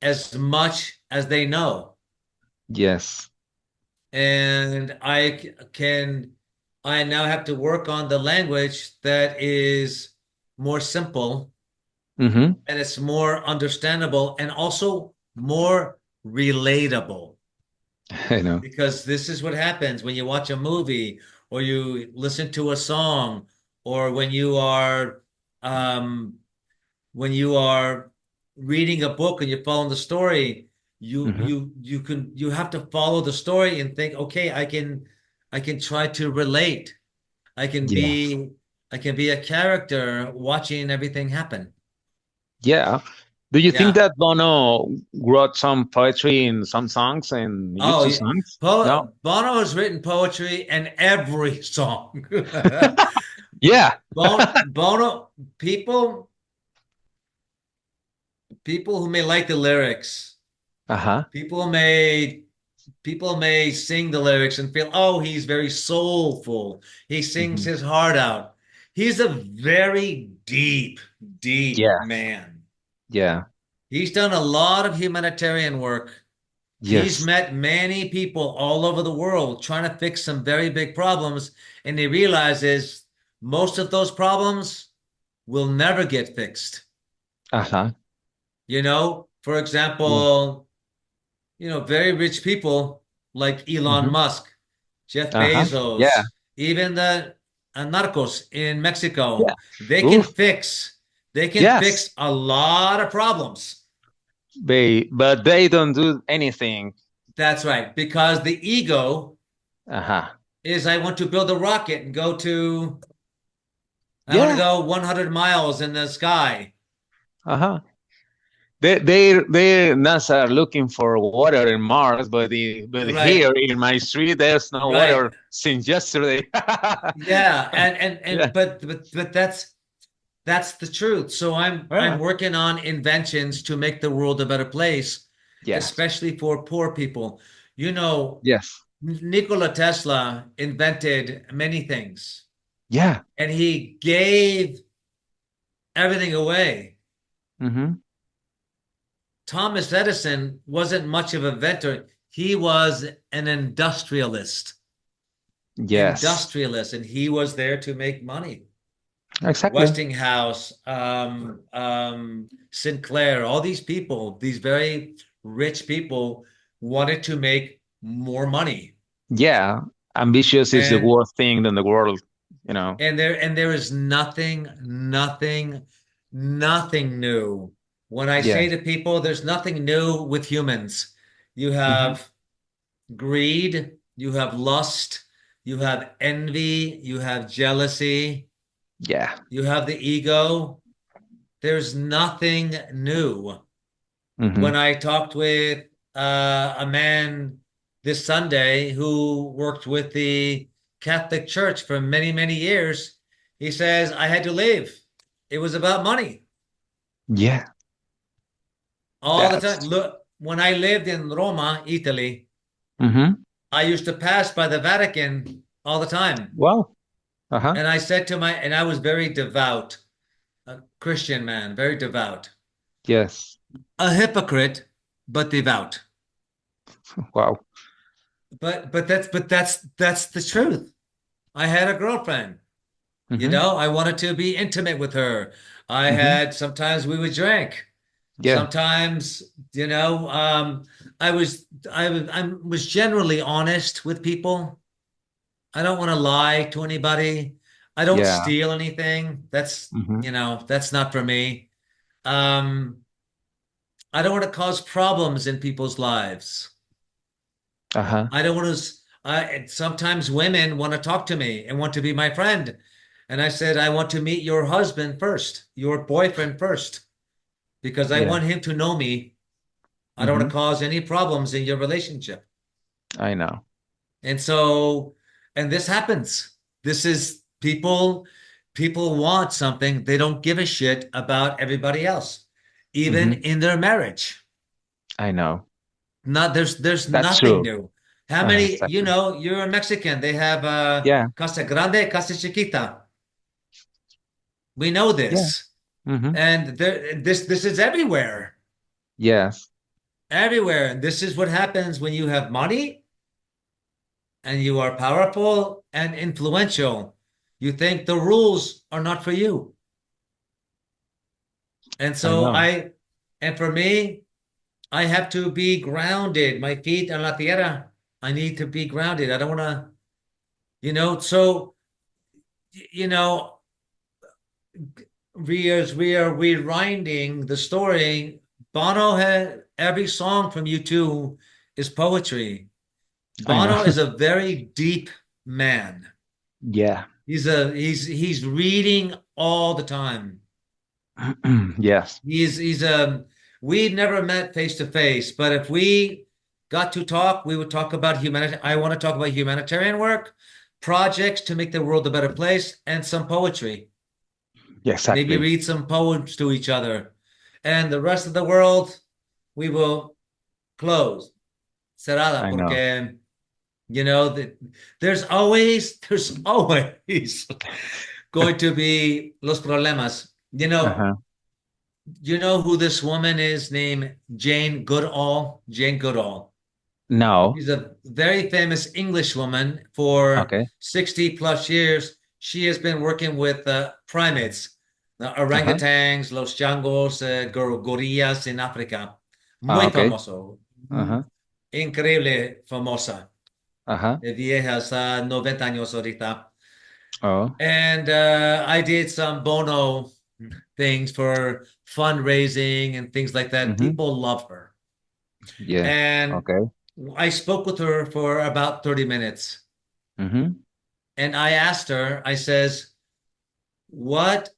as much as they know. Yes. And I now have to work on the language that is more simple Mm-hmm. and it's more understandable and also more relatable. I know. Because this is what happens when you watch a movie or you listen to a song or um, when you are reading a book and you're following the story, Mm-hmm. you have to follow the story and think, okay, I can try to relate. I can Yes. be I can be a character watching everything happen. Yeah. Do you think Yeah. that Bono wrote some poetry in some songs and Oh, YouTube yeah. songs? No? Bono has written poetry in every song. Yeah. Bono, people who may like the lyrics, Uh-huh. people may people may sing the lyrics and feel, oh, he's very soulful. He sings Hmm. his heart out. He's a very deep, deep Yeah. man. Yeah. He's done a lot of humanitarian work. He's Yes. met many people all over the world trying to fix some very big problems, and he realizes most of those problems will never get fixed. Uh-huh. For Yeah. example, very rich people like Elon Hmm. Musk, Jeff Uh-huh. Yeah. Bezos, even the narcos in Yeah. Mexico, they can Oof. fix they can Yes. fix a lot of problems. But they don't do anything. That's right, because the ego Uh-huh. is I want to build a rocket and I want to Yeah. go 100 miles in the sky. Uh-huh. They NASA are looking for water in Mars, but Right, here in my street there's no right. water since yesterday. Yeah, and Yeah. but that's the truth. So I'm Yeah. working on inventions to make the world a better place, Yes. especially for poor people. You know, Yes. Nikola Tesla invented many things, Yeah. and he gave everything away. Mm-hmm. Thomas Edison wasn't much of an inventor. He was an Yes. and he was there to make money. Exactly. Westinghouse, Sinclair, all these people, these very rich people wanted to make more money. Yeah. Ambitious is the And worst thing in the world, you know. there is nothing new. When I say Yes. to people, there's nothing new with humans. You Hmm. have greed, you have lust, you have envy, you have jealousy, Yeah. you have the ego. There's nothing new. When Hmm. I talked with a man this Sunday who worked with the Catholic Church for many, many years, he says, I had to leave. It was about money Yeah. all the time. That's Look, when I lived in Roma, Italy, hmm. I used to pass by the Vatican all the time. Well, uh-huh. And and I was very devout, a Christian man, very devout, Yes. a hypocrite, but devout. Wow. But that's the truth. I had a girlfriend. Hmm. I wanted to be intimate with her. I Hmm. had sometimes we would drink. Yeah. Sometimes, I was generally honest with people. I don't want to lie to anybody. I don't Yeah. steal anything. Hmm. That's not for me. Um, I don't want to cause problems in people's lives. Uh-huh. I don't want to. Sometimes women want to talk to me and want to be my friend. And I said, I want to meet your husband first, your boyfriend first, because I Yeah. want him to know me. I don't want Hmm. to cause any problems in your relationship. I know. And so, and this happens. This is people want something. They don't give a shit about everybody else, even Hmm. in their marriage. I know. Not there's That's nothing true. new. How many, Exactly. you're a Mexican. They have Yeah. Casa Grande, Casa Chiquita. We know Yeah. this. Hmm. And this is everywhere. Yes. Everywhere. And this is what happens when you have money and you are powerful and influential. You think the rules are not for you. And I so know. and for me, I have to be grounded. My feet en la tierra. I need to be grounded. I don't want to, so, you know, as we are rewinding the story, Bono had every song from U2 is poetry. I know. Bono is a very deep man. Yeah. He's reading all the time. Yes. He's we've never met face to face, but if we got to talk, we would talk about humanity. I want to talk about humanitarian work, projects to make the world a better place, and some poetry. Yeah, Maybe exactly. read some poems to each other. And the rest of the world, we will close. Cerrada, I know. porque there's always going to be los problemas. Uh-huh. You know who this woman is named Jane Goodall? Jane Goodall. No. She's a very famous English woman for Okay. 60 plus years. She has been working with primates. Uh-huh. Orangutans, los changos, gorillas en África. Ah, Muy okay. famoso. Uh-huh. Increíble famosa. Uh-huh. De viejas, 90 años ahorita. Oh. And I did some Bono things for fundraising and things like that. Mm-hmm. People love her. Yeah. And Okay. I spoke with her for about 30 minutes. Mm-hmm. And I asked her, I says, what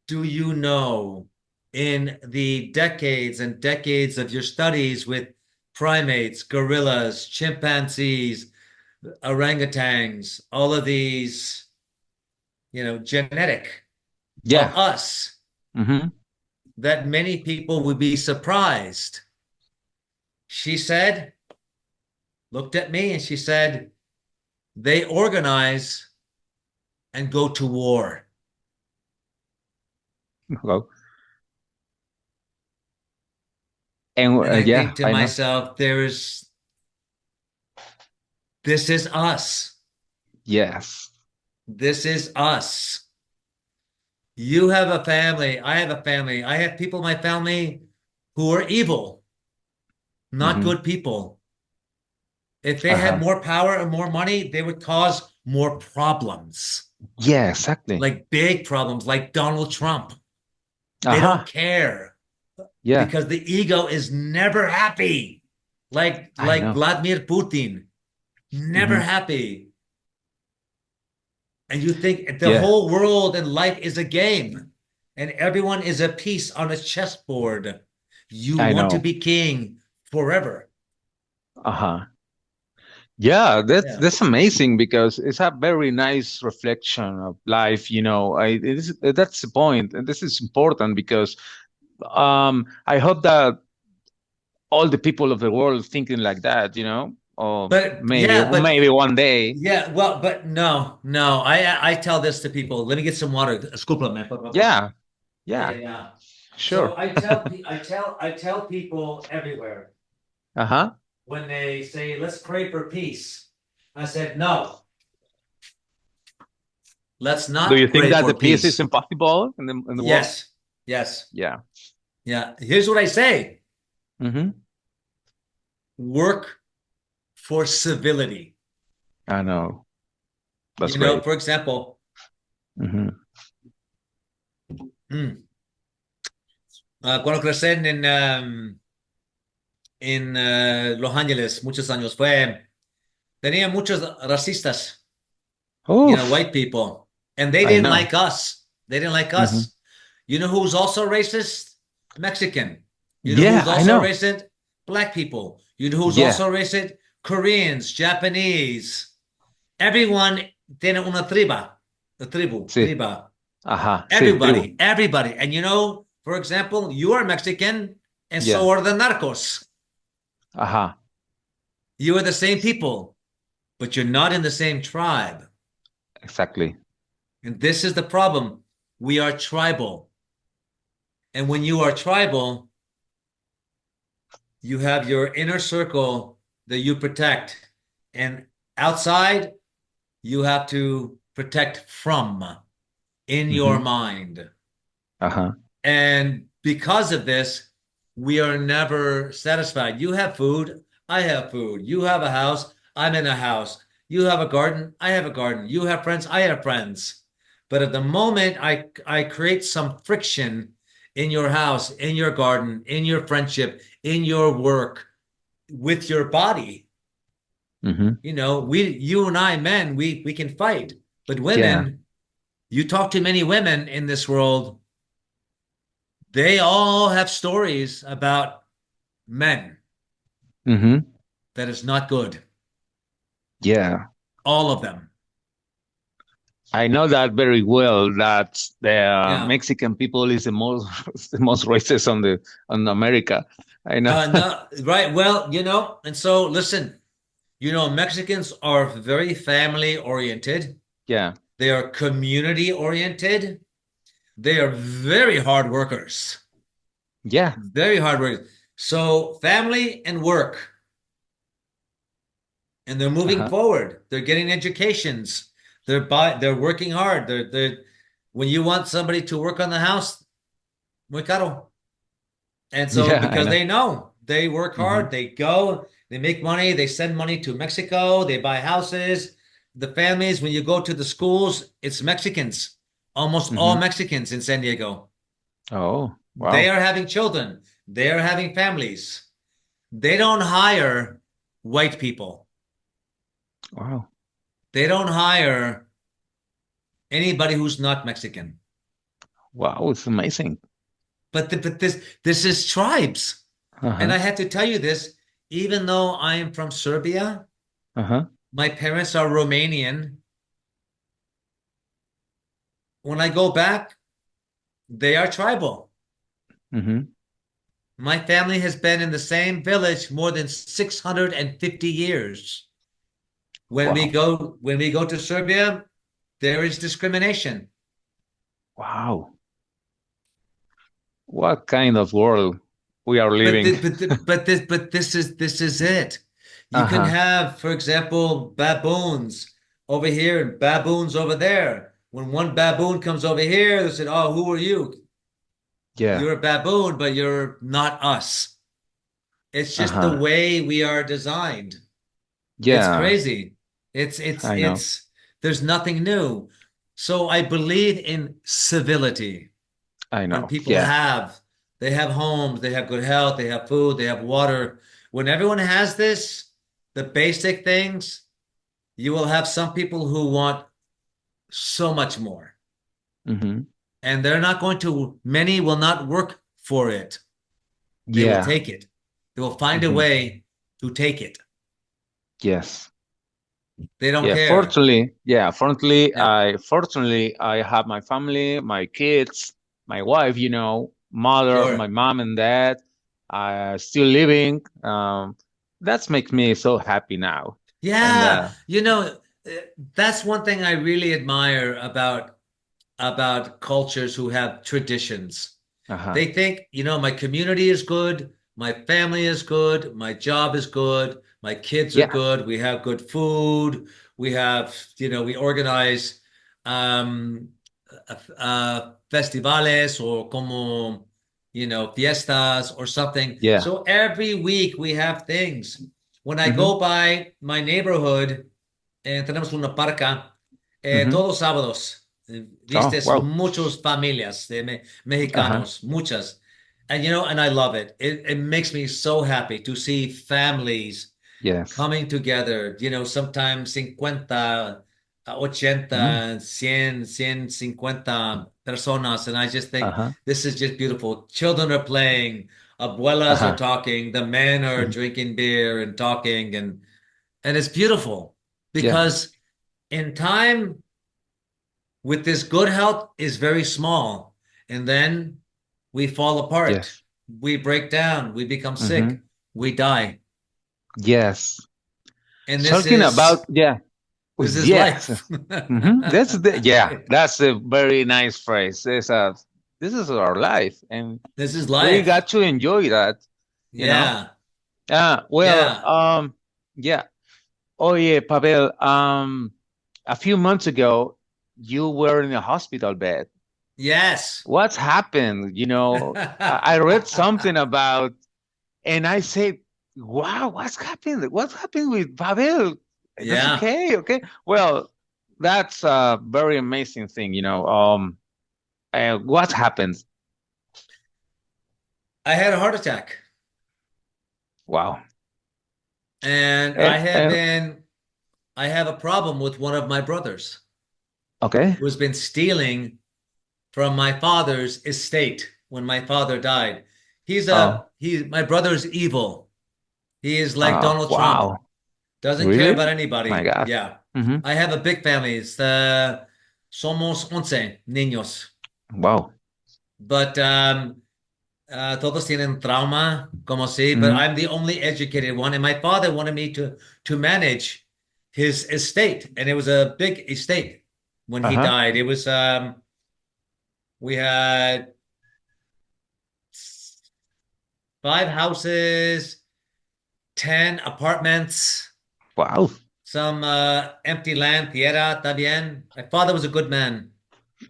do you know in the decades and decades of your studies with primates, gorillas, chimpanzees, orangutans, all of these, genetic of Yeah. us Mm-hmm. that many people would be surprised? She said, looked at me and she said, they organize and go to war. Hello. And And I yeah, think to I know. myself, this is us. Yes. This is us. You have a family. I have a family. I have people in my family who are evil, not Mm-hmm. good people. If they had Uh-huh. more power and more money, they would cause more problems, Yeah, exactly. like big problems, like Donald Trump. They don't Uh-huh. care Yeah, because the ego is never happy. Like I like know. Vladimir Putin, never Mm-hmm. happy. And you think the Yeah, whole world and life is a game and everyone is a piece on a chessboard. You I want to know. be king forever. Uh-huh. Yeah, that's Yeah. that's amazing because it's a very nice reflection of life, that's the point. And this is important because I hope that all the people of the world thinking like that, or But maybe yeah, but maybe one day. yeah, well, but no, no. I tell this to people. Let me get some water. A scoop of man. Yeah, Yeah, yeah, yeah, yeah. So sure. I tell people everywhere Uh-huh. when they say, let's pray for peace. I said, no, let's Do you not think pray that the for peace is peace. impossible in the world? Yes, yes, Yeah. yeah. Here's what I say: Mm-hmm. work for civility. I know. That's great. For example, Mm-hmm. cuando crecí en Los Ángeles, muchos años, tenía muchos racistas, Oof, white people, and they I didn't know. like us. They didn't like Mm-hmm. us. You know who's also racist? Mexican. You know Yeah, who's I also know. racist? Black people. You know who's Yeah. also racist? Koreans, Japanese. Everyone tiene una Sí. triba. Ajá. Sí, tribu. Everybody. And for example, you are Mexican, and so Yeah. are the narcos. Ajá. You are the same people, but you're not in the same tribe. Exactly. And this is the problem. We are tribal. And when you are tribal, you have your inner circle that you protect. And outside, you have to protect from in your Mm-hmm. mind. Ajá. And because of this, we are never satisfied. You have food, I have food. You have a house, I'm in a house. You have a garden, I have a garden. You have friends, I have friends. But at the moment I create some friction in your house, in your garden, in your friendship, in your work, with your body, Mm-hmm. you and I men, we can fight. But Yeah. women, you talk to many women in this world, they all have stories about men Mm-hmm. that is not good. Yeah. All of them. I know that very well that the Yeah. Mexican people is the most the most racist on America. I know. No, right. Well, and so listen, Mexicans are very family oriented. Yeah. They are community oriented. They are very hard workers. Yeah. Very hard workers. So family and work, and they're moving Uh-huh. forward. They're getting educations. They're working hard. They're when you want somebody to work on the house, muy caro. And so Yeah, I because know. they know they work Hmm. hard, they go, they make money, they send money to Mexico, they buy houses. The families, when you go to the schools, it's Mexicans, almost all Hmm. Mexicans in San Diego. Oh, They wow. are having children, they are having families. They don't hire white people, Wow. they don't hire anybody who's not Mexican. Wow, it's amazing. But this is tribes. And Uh-huh. I have to tell you this, even though I am from Serbia, Uh-huh. my parents are Romanian. When I go back, they are tribal. Hmm. My family has been in the same village more than 650 years. Wow. When we go to Serbia, there is discrimination. Wow. What kind of world we are But living? the, but the, but this is it. You can Uh-huh. have, for example, baboons over here and baboons over there. When one baboon comes over here, they said, "Oh, who are you? Yeah. You're a baboon, but you're not us." It's just the Uh-huh. way we are designed. It's Yeah, crazy. I know. It's there's nothing new. So I believe in civility. I When know. people Yeah. have, they have homes, they have good health, they have food, they have water. When everyone has this, the basic things, you will have some people who want so much more. Hmm. And they're not going to, many will not work for it. They will Yeah. take it. They will find a Hmm. way to take it. Yes. They don't Yeah. care. Yeah, Fortunately, I have my family, my kids, my wife, mother, my sure. mom and dad, still living. That makes me so happy now. And Yeah, uh, that's one thing I really admire about cultures who have traditions. uh-huh. They think, my community is good, my family is good, my job is good, my kids are Yeah. good, we have good food, we have, we organize um, festivales or como, fiestas or something. Yeah. So every week we have things. When I Hmm. go by my neighborhood, tenemos una parca, Hmm. todos sábados, Oh, vistes wow. muchas familias de Uh-huh. mexicanos, muchas. And and I love it. It makes me so happy to see families Yes. coming together, sometimes 50, 80, Mm. 150 personas. And I just think Uh-huh. this is just beautiful. Children are playing, abuelas are Uh-huh. talking, the men are Mhm. drinking beer and talking, and it's beautiful Yeah. because in time with this good health is very small. And then we fall apart. Yes. We break down. We become Hmm. sick. We die. Yes. And Talking about, yeah. this is Yes. life. Yeah, that's a very nice phrase. This is our life, and This is we life. got to enjoy that, you know. Yeah. Well, Yeah. yeah. Oh yeah, Pavel. A few months ago, you were in a hospital bed. Yes. What's happened? I read something about, and I said, "Wow, what's happened? What's happened with Pavel? That's Yeah. okay, okay." Well, that's a very amazing thing, what happened? I had a heart attack Wow. and And I have a problem with one of my brothers okay. who has been stealing from my father's estate when my father died. Oh, My brother's evil. He is like Donald Trump. wow. Doesn't care Really? about My anybody. God. Yeah. Hmm. I have a big family. It's somos 11 niños. Wow. But todos tienen trauma, como si, but Hmm. I'm the only educated one. And my father wanted me to manage his estate. And it was a big estate when he Uh-huh. died. It was we had 5 houses, 10 apartments, Wow. some empty land, tierra, también. My father was a good man.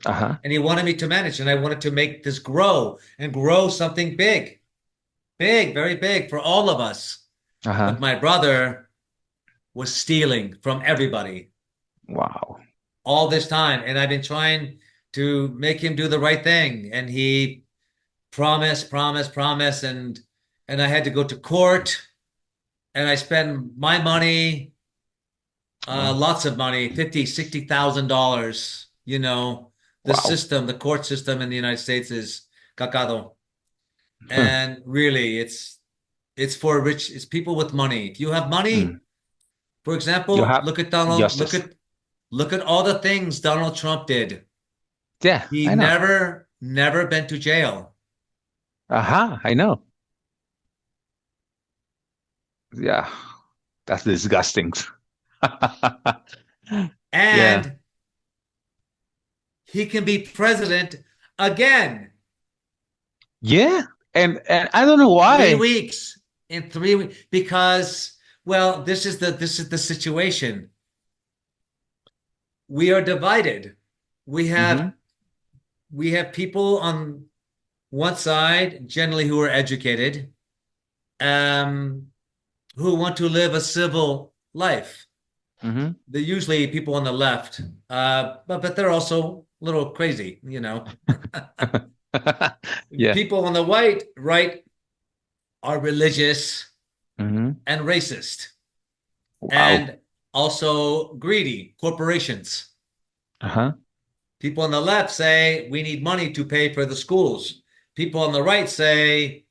Uh-huh. and he wanted me to manage, and I wanted to make this grow and grow something big, big, very big for all of us. Uh-huh. But my brother was stealing from everybody Wow. all this time, and I've been trying to make him do the right thing, and he promised, promised, promised, and I had to go to court, and I spent my money, Oh, lots of money, 50, $60,000. The wow. system, the court system in the United States is cacado. And really, it's for rich, it's people with money. If you have Mm. money, for You example, have justice. look at all the things Donald Trump did. Yeah, He I know. never been to jail. Uh-huh, I know. Yeah, that's disgusting. Yeah. And he can be president again. Yeah. And I don't know three why. weeks in 3 weeks because well, this is the situation. We are divided. We have Mm-hmm. we have people on one side, generally who are educated, um, who want to live a civil life. Mm-hmm. They're usually people on the left, but they're also a little crazy. Yeah. People on the right are religious Mm-hmm. and racist Wow. and also greedy corporations. Uh-huh. People on the left say we need money to pay for the schools. People on the right say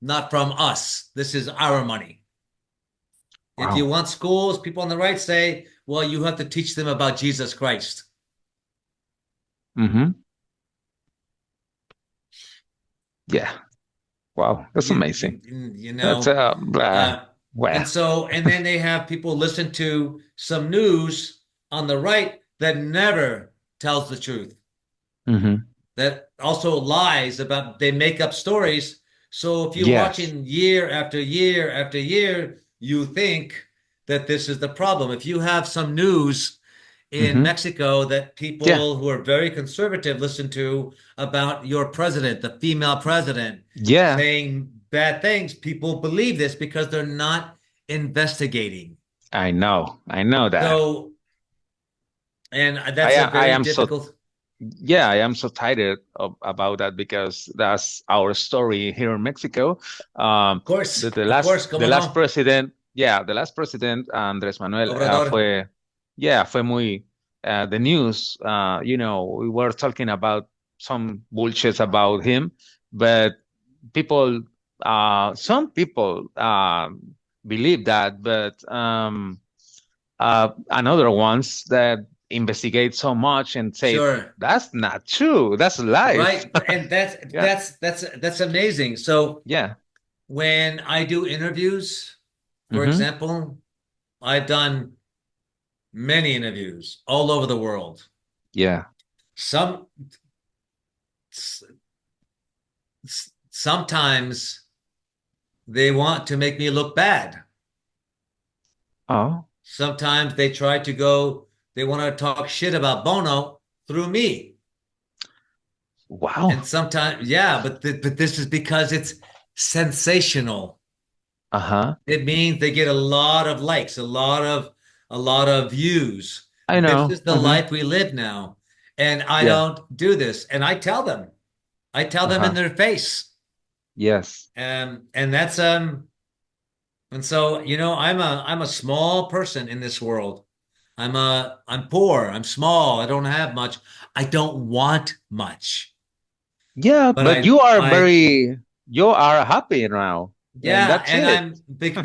not from us. This is our money. If you Wow. want schools, people on the right say, well, you have to teach them about Jesus Christ. Mm-hmm. Yeah. Wow. That's You, amazing. you, you That's know, uh, well. and then they have people listen to some news on the right that never tells the truth, Mm-hmm. that also lies about, they make up stories. So if you're Yes. watching year after year after year, you think that this is the problem. If you have some news in Mm-hmm. Mexico that Yeah. people who are very conservative listen to about your president, the female president, Yeah. saying bad things, people believe this because they're not investigating. I know. I know that. So, and that's a I very am so difficult, Yeah, I am so tired about that because that's our story here in Mexico. of course, The como last no, president, yeah, the last president, Andrés Manuel, Obrador. fue muy, the news, we were talking about some bullshit about him, but people, some people, believe that, but, another ones that investigate so much and say Sure. that's not true, that's life. Right. And that's Yeah. that's that's that's amazing. So Yeah. when I do interviews, for Mm-hmm. example, I've done many interviews all over the world. Yeah. Some sometimes they want to make me look bad. Oh, Sometimes they want to talk shit about Bono through me. And wow. sometimes, yeah, but this is because it's sensational. Uh-huh. It means they get a lot of likes, a lot of views. I This know. is the Mm-hmm. life we live now. And I Yeah. don't do this. And I tell them. I tell them in Uh-huh. their face. Yes. And and so, I'm a small person in this world. I'm poor, I'm small, I don't have much. I don't want much. Yeah, But but you are happy now, and yeah, that's and it.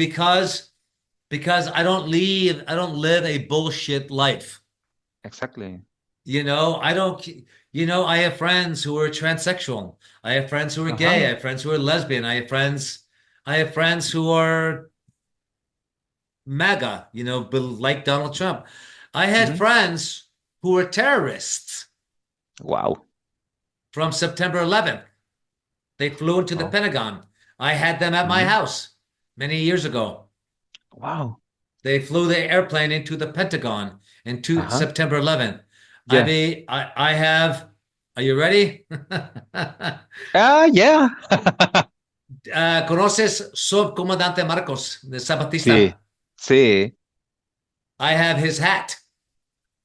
because I don't live a bullshit life. Exactly. I don't, I have friends who are transsexual. I have friends who are gay. I Uh-huh. have friends who are lesbian. I have friends who are MAGA, like Donald Trump. I had Mm-hmm. friends who were terrorists Wow. from September 11th. They flew into the Oh. Pentagon. I had them at my Mm-hmm. house many years ago. Wow. They flew the airplane into the Pentagon into Uh-huh. September 11th. Yeah. I have, are you ready? Yeah. ¿Conoces Subcomandante Marcos de Sí. Zapatista? Sí. I have his hat.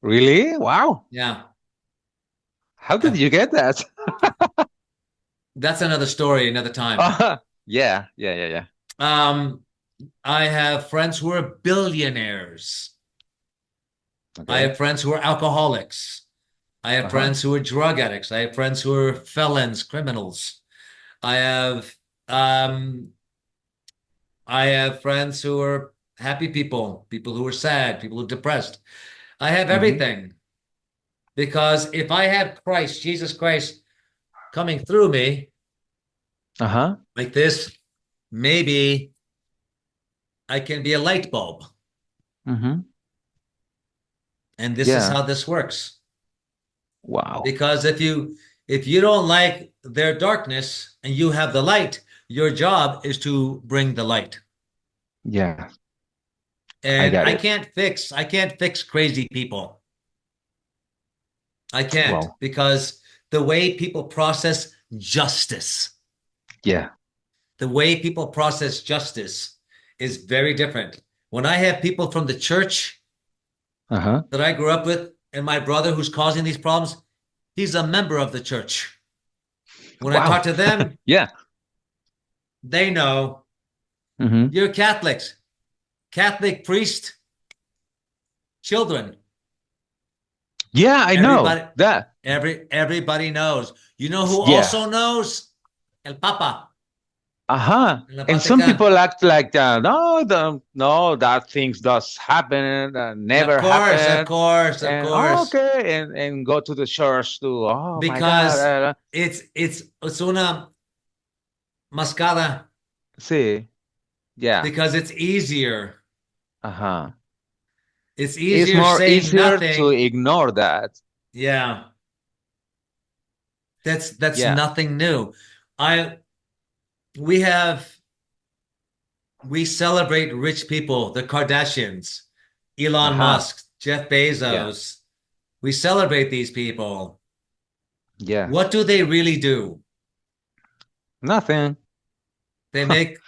Really? Wow. Yeah. How did I, you get that? that's another story, another time. Yeah. Yeah. Yeah. Yeah. Um, I have friends who are billionaires. I Okay. have friends who are alcoholics. I have Uh-huh. friends who are drug addicts. I have friends who are felons, criminals. I have um, I have friends who are happy people, people who are sad, people who are depressed. I have Mm-hmm. everything because if I have Christ, Jesus Christ, coming through me Uh-huh. like this, maybe I can be a light bulb. Mm-hmm. And this is Yeah. how this works. Wow. Because if you don't like their darkness and you have the light, your job is to bring the light. Yeah. I And got it. I can't fix crazy people. I can't Wow. because the way people process justice, Yeah. the way people process justice is very different. When I have people from the church Uh-huh. that I grew up with and my brother who's causing these problems, he's a member of the church. When I talk Wow. to them, Yeah. they know Mm-hmm. you're Catholics, Catholic priest, children. Yeah, I know Everybody, that. everybody knows. You know who Yeah. also knows? El Papa Uh-huh. in la And some Vatican. people act like no, no, that things does happen, Of never course, of happened, course, of and oh, course. okay, and go to the church to oh my God, Because it's una mascada see, yeah, because it's easier. uh-huh. It's It's easier more saying easier to nothing. ignore that. Yeah, that's Yeah, nothing new. I we have we celebrate rich people, the Kardashians, Elon uh-huh. Musk, Jeff Yeah, Bezos. We celebrate these people. yeah, What do they really do? nothing. They make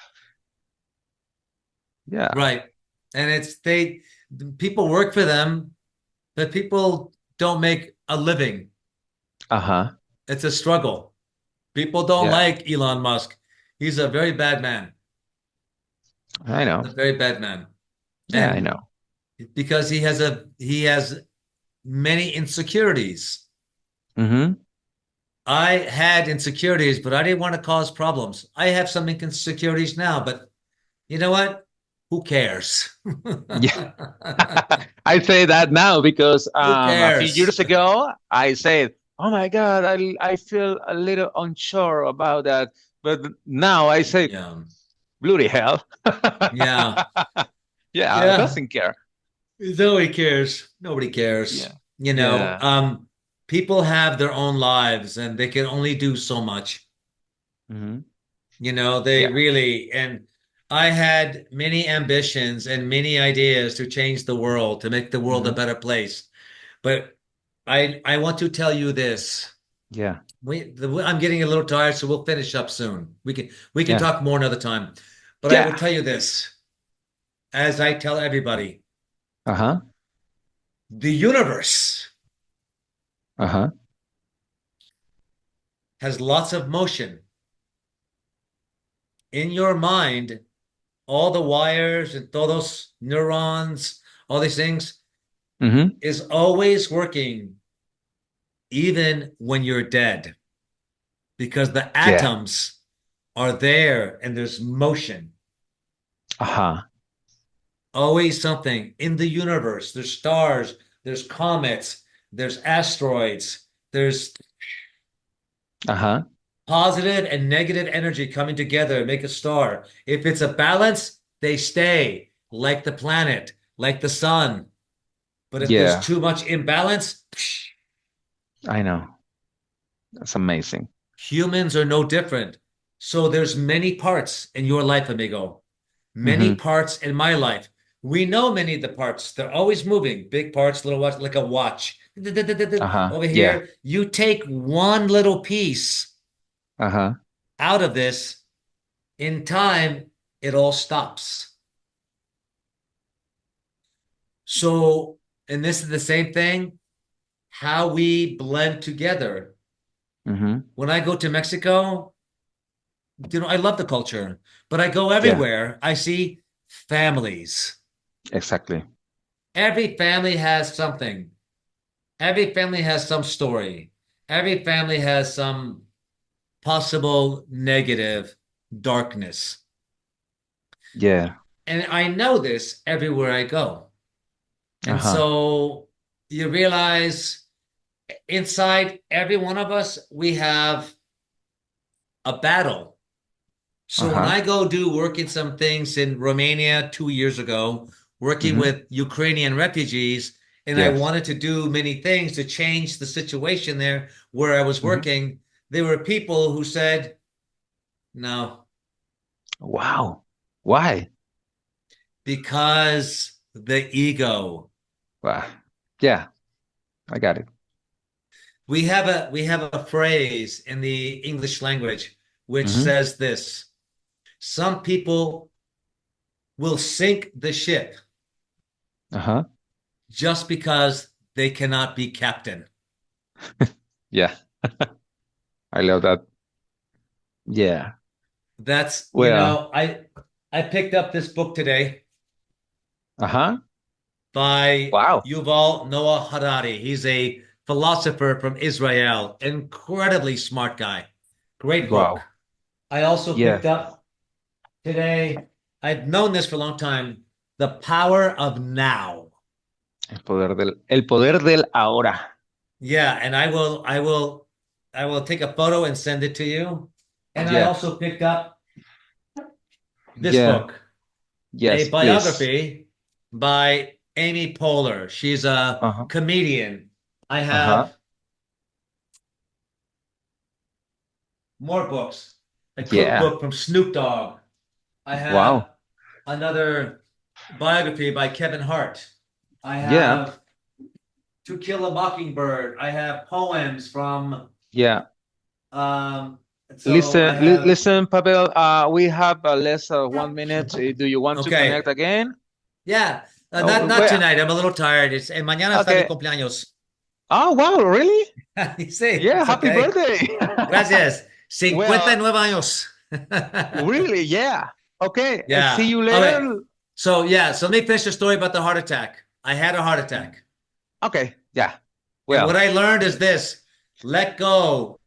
Yeah, right. And it's they people work for them, but people don't make a living. uh-huh. It's a struggle. People don't Yeah, like Elon Musk. He's a very bad man. I know. A very bad man. Yeah, I And know. because he has many insecurities. Mm-hmm. I had insecurities, but I didn't want to cause problems. I have some insecurities now, but you know what? Who cares? Yeah. I say that now because Who a few cares? years ago I said, "Oh my God, I feel a little unsure about that," but now I say, Yeah. "Bloody hell!" Yeah. Yeah, Yeah. doesn't care. Nobody cares. Nobody Yeah, cares. yeah, People have their own lives and they can only do so much. hmm They yeah, really, and I had many ambitions and many ideas to change the world, to make the world a hmm better place. But I want to tell you this. yeah, I'm getting a little tired, so we'll finish up soon. We can yeah, talk more another time. But I will yeah. tell you this, as I tell everybody, Uh-huh, the universe uh-huh. has lots of motion. In your mind, all the wires and todos neurons, all these things hmm is always working, even when you're dead, because the Yeah, atoms are there and there's motion. uh-huh, Always something in the universe. There's stars, there's comets, there's asteroids, there's uh-huh. positive and negative energy coming together make a star. If it's a balance, they stay like the planet, like the sun. But if there's Yeah, too much imbalance, I know. That's amazing. humans are no different. So there's many parts in your life, amigo. Many hmm parts in my life. We know many of the parts. They're always moving. Big parts, little watch, like a watch. Uh-huh. over Yeah. here. You take one little piece Uh-huh. out of this, in time, it all stops. So, and this is the same thing, how we blend together. Mm-hmm. When I go to Mexico, I love the culture, but I go Yeah, everywhere. I see families. exactly. Every family has something. Every family has some story. Every family has some possible negative darkness. Yeah. And I know this everywhere I go. And Uh-huh. so you realize inside every one of us, we have a battle. So when Uh-huh. I go do work in some things in Romania 2 years ago, working Mm-hmm. with Ukrainian refugees, and I Yes. wanted to do many things to change the situation there where I was Mm-hmm. working, there were people who said, no, Wow. Why? because the ego. Wow. Yeah, I got it. We have a phrase in the English language which Mm-hmm. says this: some people will sink the ship Uh-huh. just because they cannot be captain. Yeah, I love that. Yeah. That's, Well, I picked up this book today uh-huh. by Wow. Yuval Noah Harari. He's a philosopher from Israel, incredibly smart guy. Great book. Wow. I also Yeah. picked up today, I've known this for a long time, The Power of Now. El poder del ahora. Yeah, and I will take a photo and send it to you. And I Yeah. also picked up this Yeah. book, a Yes, please. biography by Amy Poehler. She's a Uh-huh. comedian. I Uh-huh. have more books. A Yeah. cookbook from Snoop Dogg. I have Wow. another biography by Kevin Hart. I Yeah. have To Kill a Mockingbird. I have poems from Yeah. um so I Listen, have listen, Pavel. We have less 1 minute. Do you want to connect okay. again? Yeah. Not Oh, not well, tonight. I'm a little tired. It's mañana está mi okay. cumpleaños. Oh, wow, really? You see, Yeah, it's happy okay. birthday. Gracias. Well, 59 años. really, yeah. Okay, see Yeah. you Okay. later. So let me finish the story about the heart attack. I had a heart attack. Okay, yeah. And what Well, I learned is this: let go